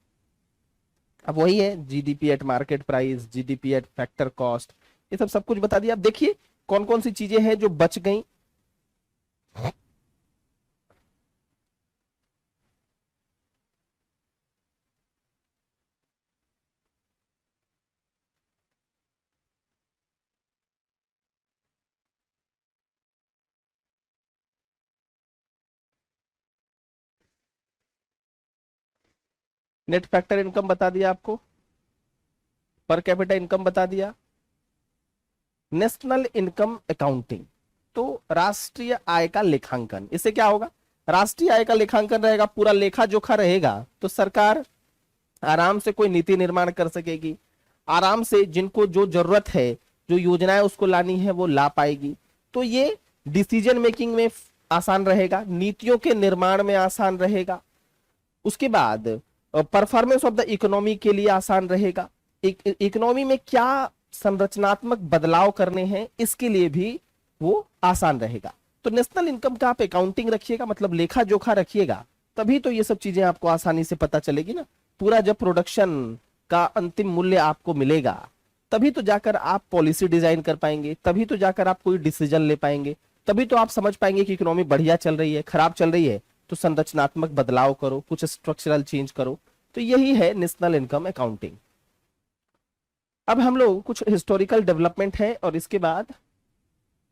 A: अब वही है, GDP at market price, GDP at factor cost, ये सब कुछ बता दिया। अब देखिए कौन कौन सी चीजें हैं जो बच गई। नेट फैक्टर इनकम बता दिया आपको, पर कैपिटा इनकम बता दिया, नेशनल इनकम अकाउंटिंग, तो राष्ट्रीय आय का लेखांकन। इससे क्या होगा, राष्ट्रीय आय का लेखांकन रहेगा, पूरा लेखा जोखा रहेगा, तो सरकार आराम से कोई नीति निर्माण कर सकेगी, आराम से जिनको जो जरूरत है, जो योजनाएं उसको लानी है वो ला पाएगी। तो ये डिसीजन मेकिंग में आसान रहेगा, नीतियों के निर्माण में आसान रहेगा। उसके बाद परफॉर्मेंस ऑफ द इकोनॉमी के लिए आसान रहेगा, इकोनॉमी में क्या संरचनात्मक बदलाव करने हैं इसके लिए भी वो आसान रहेगा। तो नेशनल इनकम का आप अकाउंटिंग रखिएगा, मतलब लेखा जोखा रखिएगा, तभी तो ये सब चीजें आपको आसानी से पता चलेगी ना। पूरा जब प्रोडक्शन का अंतिम मूल्य आपको मिलेगा, तभी तो जाकर आप पॉलिसी डिजाइन कर पाएंगे, तभी तो जाकर आप कोई डिसीजन ले पाएंगे, तभी तो आप समझ पाएंगे कि इकोनॉमी बढ़िया चल रही है, खराब चल रही है, तो संरचनात्मक बदलाव करो, कुछ स्ट्रक्चरल चेंज करो। तो यही है नेशनल इनकम अकाउंटिंग। अब हम लोग कुछ हिस्टोरिकल डेवलपमेंट है, और इसके बाद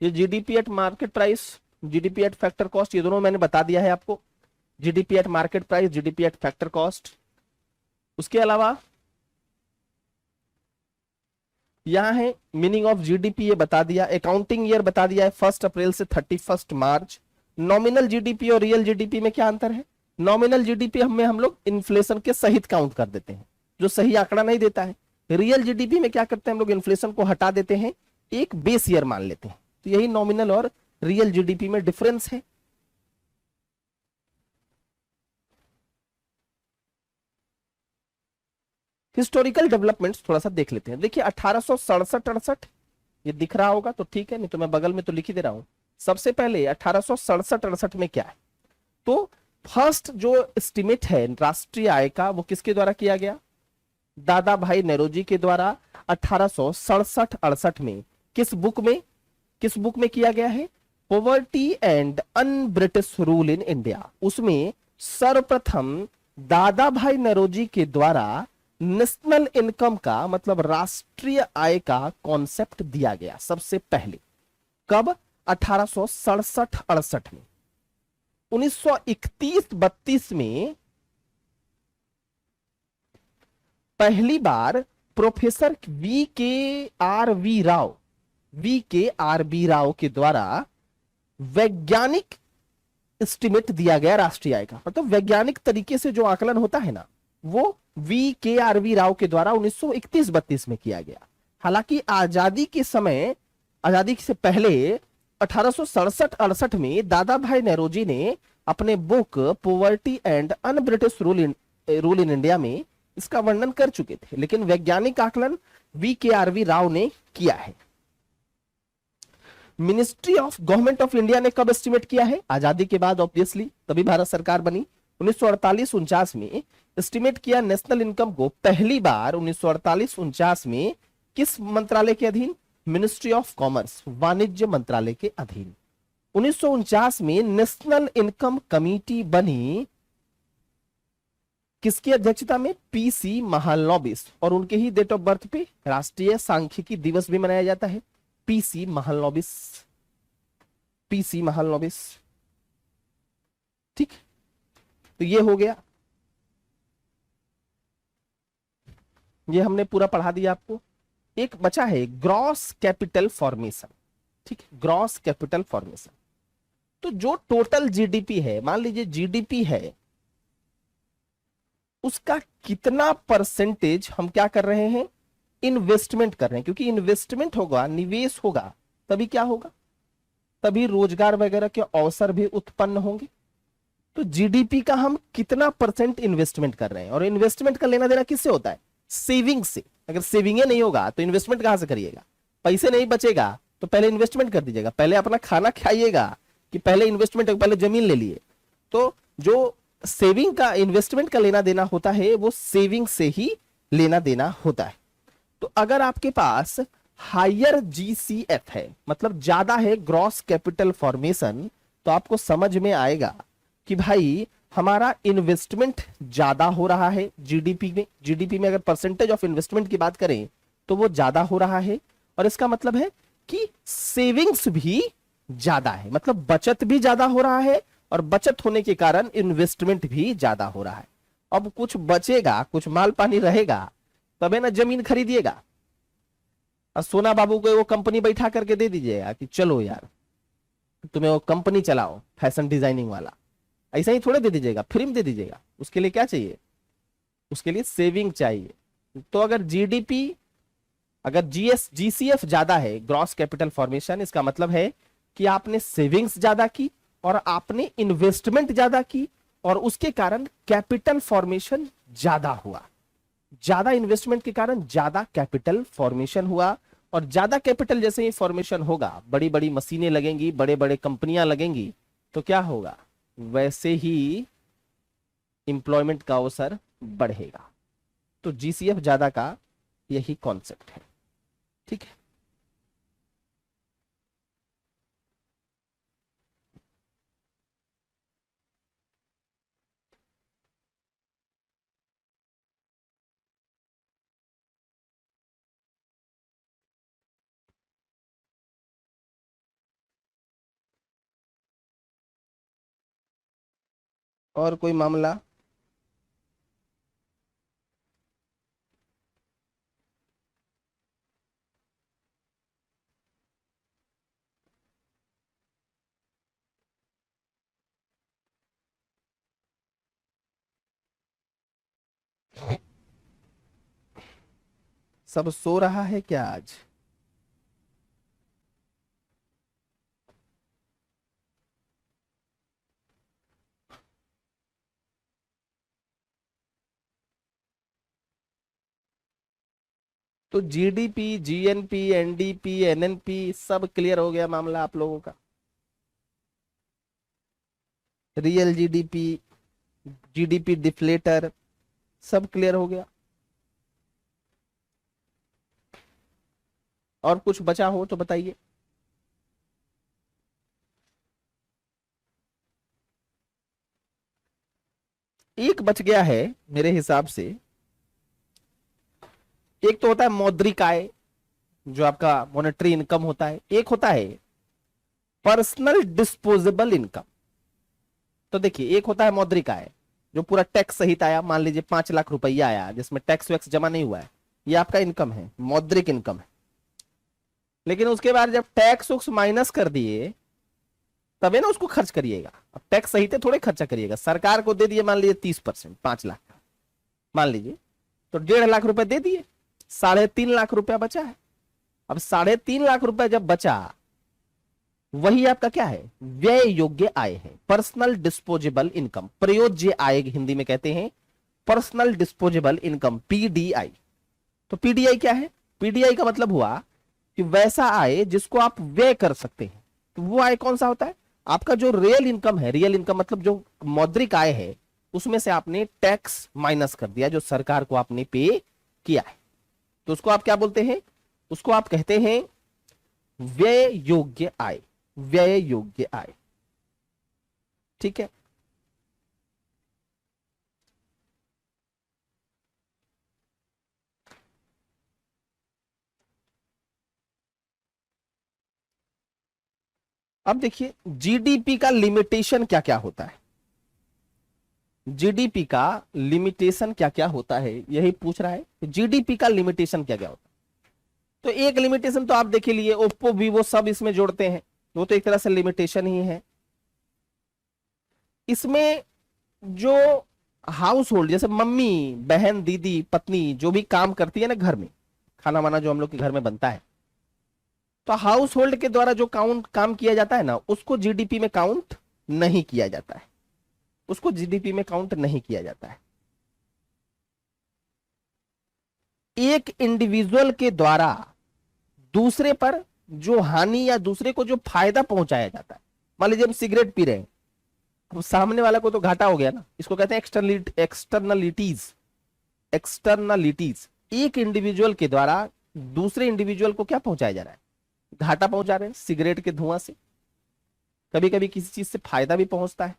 A: ये GDP at market price, GDP at factor cost, ये दोनों मैंने बता दिया है आपको, GDP at market price, GDP at factor cost. उसके अलावा यहां है मीनिंग ऑफ जीडीपी, ये बता दिया, अकाउंटिंग ईयर बता दिया है 1 अप्रैल से 31 मार्च। नॉमिनल जीडीपी और रियल जीडीपी में क्या अंतर है, नॉमिनल जीडीपी में हम लोग इन्फ्लेशन के सहित काउंट कर देते हैं, जो सही आंकड़ा नहीं देता है। रियल जीडीपी में क्या करते हैं हम लोग, इन्फ्लेशन को हटा देते हैं, एक बेस ईयर मान लेते हैं। तो यही नॉमिनल और रियल जीडीपी में डिफरेंस है। हिस्टोरिकल डेवलपमेंट्स थोड़ा सा देख लेते हैं। देखिए 1867-68, ये दिख रहा होगा तो ठीक है, नहीं तो मैं बगल में तो लिख ही दे रहा हूं। सबसे पहले 1867-68 में क्या है, तो फर्स्ट जो एस्टिमेट है राष्ट्रीय आय का, वो किसके द्वारा किया गया, दादा भाई नेरोजी के द्वारा 1867-68 में। किस बुक में किया गया है, poverty and un British rule in India. उसमें सर्वप्रथम दादा भाई नौरोजी के द्वारा नेशनल इनकम का, मतलब राष्ट्रीय आय का कॉन्सेप्ट दिया गया सबसे पहले। कब, 1867-68 में। 1931-32 में पहली बार प्रोफेसर वी के आर बी राव के द्वारा वैज्ञानिक एस्टिमेट दिया गया राष्ट्रीय आय का, मतलब वैज्ञानिक तरीके से जो आकलन होता है ना, वो वी के आर बी राव के द्वारा 1931-32 में किया गया। हालांकि आजादी के समय, आजादी से पहले 1867-68 में दादा भाई नेरोजी ने अपने book poverty and un British rule in India में इसका वर्णन कर चुके थे, लेकिन वैज्ञानिक आकलन वी के आर वी राव ने किया है। Ministry of government of India ने कब एस्टिमेट किया है, आजादी के बाद, ऑब्वियसली, तभी भारत सरकार बनी। 1948-49 में एस्टिमेट किया नेशनल इनकम को पहली बार 1948-49 में। किस मंत्रालय के अधीन, मिनिस्ट्री ऑफ कॉमर्स, वाणिज्य मंत्रालय के अधीन। 1949 में नेशनल इनकम कमेटी बनी, किसकी अध्यक्षता में? पीसी महालनोबिस, और उनके ही डेट ऑफ बर्थ पे राष्ट्रीय सांख्यिकी दिवस भी मनाया जाता है। PC Mahalanobis, PC Mahalanobis. ठीक, तो ये हो गया, ये हमने पूरा पढ़ा दिया आपको। एक बचा है ग्रॉस कैपिटल फॉर्मेशन। ठीक, ग्रॉस कैपिटल फॉर्मेशन। तो जो टोटल जीडीपी है, मान लीजिए जीडीपी है, उसका कितना परसेंटेज हम क्या कर रहे हैं? इन्वेस्टमेंट कर रहे हैं, क्योंकि इन्वेस्टमेंट होगा, निवेश होगा, तभी क्या होगा? तभी रोजगार वगैरह के अवसर भी उत्पन्न होंगे। तो जीडीपी का हम कितना परसेंट इन्वेस्टमेंट कर रहे हैं, और इन्वेस्टमेंट का लेना देना किससे होता है? सेविंग से। अगर सेविंग नहीं होगा तो इन्वेस्टमेंट कहां से करिएगा? पैसे नहीं बचेगा तो पहले इन्वेस्टमेंट कर दीजिएगा, पहले अपना खाना खाइएगा कि पहले इन्वेस्टमेंट, पहले जमीन ले लिए। तो जो सेविंग का, इन्वेस्टमेंट का लेना देना होता है, वो सेविंग से ही लेना देना होता है। तो अगर आपके पास हायर जीसीएफ है, मतलब ज्यादा है ग्रॉस कैपिटल फॉर्मेशन, तो आपको समझ में आएगा कि भाई हमारा इन्वेस्टमेंट ज्यादा हो रहा है जीडीपी में। जीडीपी में अगर परसेंटेज ऑफ इन्वेस्टमेंट की बात करें तो वो ज्यादा हो रहा है, और इसका मतलब है कि सेविंग्स भी ज्यादा है, मतलब बचत भी ज्यादा हो रहा है, और बचत होने के कारण इन्वेस्टमेंट भी ज्यादा हो रहा है। अब कुछ बचेगा, कुछ माल पानी रहेगा, तबे ना जमीन खरीदिएगा। और सोना बाबू को वो कंपनी बैठा करके दे दीजिएगा कि चलो यार तुम्हें वो कंपनी चलाओ फैशन डिजाइनिंग वाला, ऐसा ही थोड़े दे दीजिएगा, फ्री में दे दीजिएगा। उसके लिए क्या चाहिए? उसके लिए सेविंग चाहिए। तो अगर जीडीपी, अगर जीसीएफ ज्यादा है, ग्रॉस कैपिटल फॉर्मेशन, इसका मतलब है कि आपने सेविंग्स ज्यादा की और आपने इन्वेस्टमेंट ज्यादा की, और उसके कारण कैपिटल फॉर्मेशन ज्यादा हुआ। ज्यादा इन्वेस्टमेंट के कारण ज्यादा कैपिटल फॉर्मेशन हुआ, और ज्यादा कैपिटल जैसे ही फॉर्मेशन होगा, बड़ी बड़ी मशीनें लगेंगी, बड़े बड़े कंपनियां लगेंगी, तो क्या होगा? वैसे ही इंप्लॉयमेंट का अवसर बढ़ेगा। तो जीसीएफ ज्यादा का यही कॉन्सेप्ट है। ठीक है, और कोई मामला? सब सो रहा है क्या आज? तो जीडीपी, जीएनपी, एनडीपी, एनएनपी सब क्लियर हो गया मामला आप लोगों का? रियल जीडीपी, जीडीपी डिफ्लेटर, सब क्लियर हो गया? और कुछ बचा हो तो बताइए। एक बच गया है मेरे हिसाब से। एक तो होता है मौद्रिक आय, जो आपका मॉनेटरी इनकम होता है। एक होता है पर्सनल डिस्पोजेबल इनकम। तो देखिए, एक होता है मौद्रिक आय, जो पूरा टैक्स सहित आया, मान लीजिए 5 लाख रुपया आया जिसमें टैक्स वैक्स जमा नहीं हुआ है, ये आपका इनकम है, मौद्रिक इनकम है। लेकिन उसके बाद जब टैक्स वैक्स माइनस कर दिए, तबे ना उसको खर्च करिएगा। अब टैक्स सहित थोड़े खर्चा करिएगा। सरकार को दे दिए मान लीजिए 30%, 5 लाख का मान लीजिए, तो 1.5 लाख रुपए दे दिए, 3.5 लाख रुपया बचा है। अब 3.5 लाख रुपया जब बचा, वही आपका क्या है? व्यय योग्य आय है, पर्सनल डिस्पोजेबल इनकम, प्रयोज्य आय हिंदी में कहते हैं, पर्सनल डिस्पोजेबल इनकम, पीडीआई। तो पीडीआई क्या है? पीडीआई का मतलब हुआ कि वैसा आय जिसको आप व्यय कर सकते हैं। तो वो आय कौन सा होता है? आपका जो रियल इनकम है, रियल इनकम मतलब जो मौद्रिक आय है, उसमें से आपने टैक्स माइनस कर दिया, जो सरकार को आपने पे किया है। तो उसको आप क्या बोलते हैं? उसको आप कहते हैं व्यय योग्य आय, व्यय योग्य आय। ठीक है। अब देखिए जीडीपी का लिमिटेशन क्या क्या होता है, जीडीपी का लिमिटेशन क्या क्या होता है, यही पूछ रहा है। जीडीपी का लिमिटेशन क्या क्या होता है? तो एक लिमिटेशन तो आप देखे लिए, ओप्पो वीवो सब इसमें जोड़ते हैं, वो तो एक तरह से लिमिटेशन ही है। इसमें जो हाउस होल्ड, जैसे मम्मी, बहन, दीदी, पत्नी जो भी काम करती है ना घर में, खाना वाना जो हम लोग के घर में बनता है, तो हाउस होल्ड के द्वारा जो काम किया जाता है ना, उसको जीडीपी में काउंट नहीं किया जाता है, उसको जीडीपी में काउंट नहीं किया जाता है। एक इंडिविजुअल के द्वारा दूसरे पर जो हानि या दूसरे को जो फायदा पहुंचाया जाता है, मान लीजिए हम सिगरेट पी रहे हैं, तो सामने वाला को तो घाटा हो गया ना, इसको कहते हैं एक्सटर्नलिटीज, एक्सटर्नलिटीज। एक इंडिविजुअल के द्वारा दूसरे इंडिविजुअल को क्या पहुंचाया जा रहा है, घाटा पहुंचा रहे हैं सिगरेट के धुआं से, कभी कभी किसी चीज से फायदा भी पहुंचता है।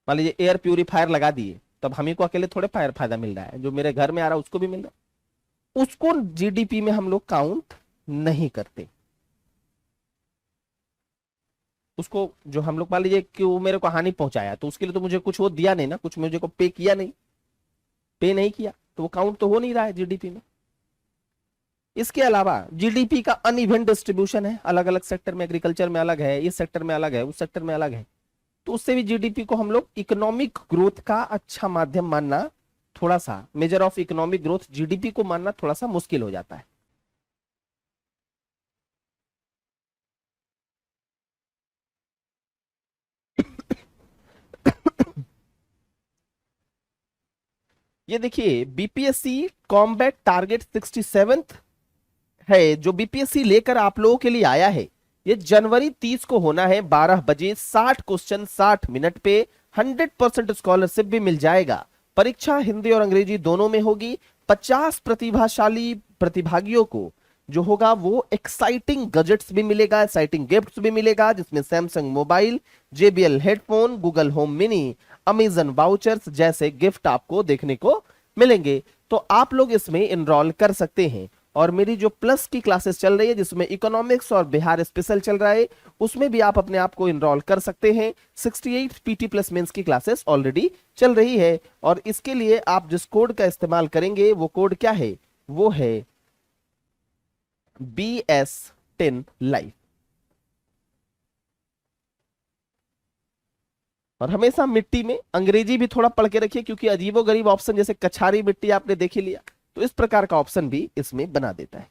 A: मान लीजिए एयर प्यूरिफायर लगा दिए, तब हमें को अकेले थोड़े फायदा मिल रहा है, जो मेरे घर में आ रहा है उसको भी मिल रहा है, उसको जीडीपी में हम लोग काउंट नहीं करते। उसको जो हम लोग मान लीजिए कि वो मेरे को हानि पहुंचाया, तो उसके लिए तो मुझे कुछ वो दिया नहीं ना, कुछ मुझे को पे किया नहीं, पे नहीं किया, तो वो काउंट तो हो नहीं रहा है जीडीपी में। इसके अलावा जीडीपी का अनइवन डिस्ट्रीब्यूशन है, अलग अलग सेक्टर में, एग्रीकल्चर में अलग है, इस सेक्टर में अलग है, उस सेक्टर में अलग है, तो उससे भी जीडीपी को हम लोग इकोनॉमिक ग्रोथ का अच्छा माध्यम मानना, थोड़ा सा measure of economic growth GDP को मानना थोड़ा सा मुश्किल हो जाता है। ये देखिए बीपीएससी कॉम्बैट टारगेट 67 है, जो बीपीएससी लेकर आप लोगों के लिए आया है। ये जनवरी 30 को होना है, 12 बजे, 60 क्वेश्चन 60 मिनट पे, 100% स्कॉलरशिप भी मिल जाएगा। परीक्षा हिंदी और अंग्रेजी दोनों में होगी। 50 प्रतिभाशाली प्रतिभागियों को जो होगा वो एक्साइटिंग गजेट्स भी मिलेगा, एक्साइटिंग गिफ्ट्स भी मिलेगा, जिसमें Samsung mobile, JBL headphone, Google home mini, Amazon vouchers जैसे गिफ्ट आपको देखने को मिलेंगे। तो आप लोग इसमें इनरोल कर सकते हैं। और मेरी जो प्लस की क्लासेस चल रही है, जिसमें इकोनॉमिक्स और बिहार स्पेशल चल रहा है, उसमें भी आप अपने आप को इनरोल कर सकते हैं। 68 पीटी प्लस मेंस की क्लासेस ऑलरेडी चल रही है, और इसके लिए आप जिस कोड का इस्तेमाल करेंगे वो कोड क्या है, वो है BS10 लाइव। और हमेशा मिट्टी में अंग्रेजी भी थोड़ा पढ़ के रखिए, क्योंकि अजीबो गरीब ऑप्शन जैसे कछारी मिट्टी आपने देख ही लिया, तो इस प्रकार का ऑप्शन भी इसमें बना देता है।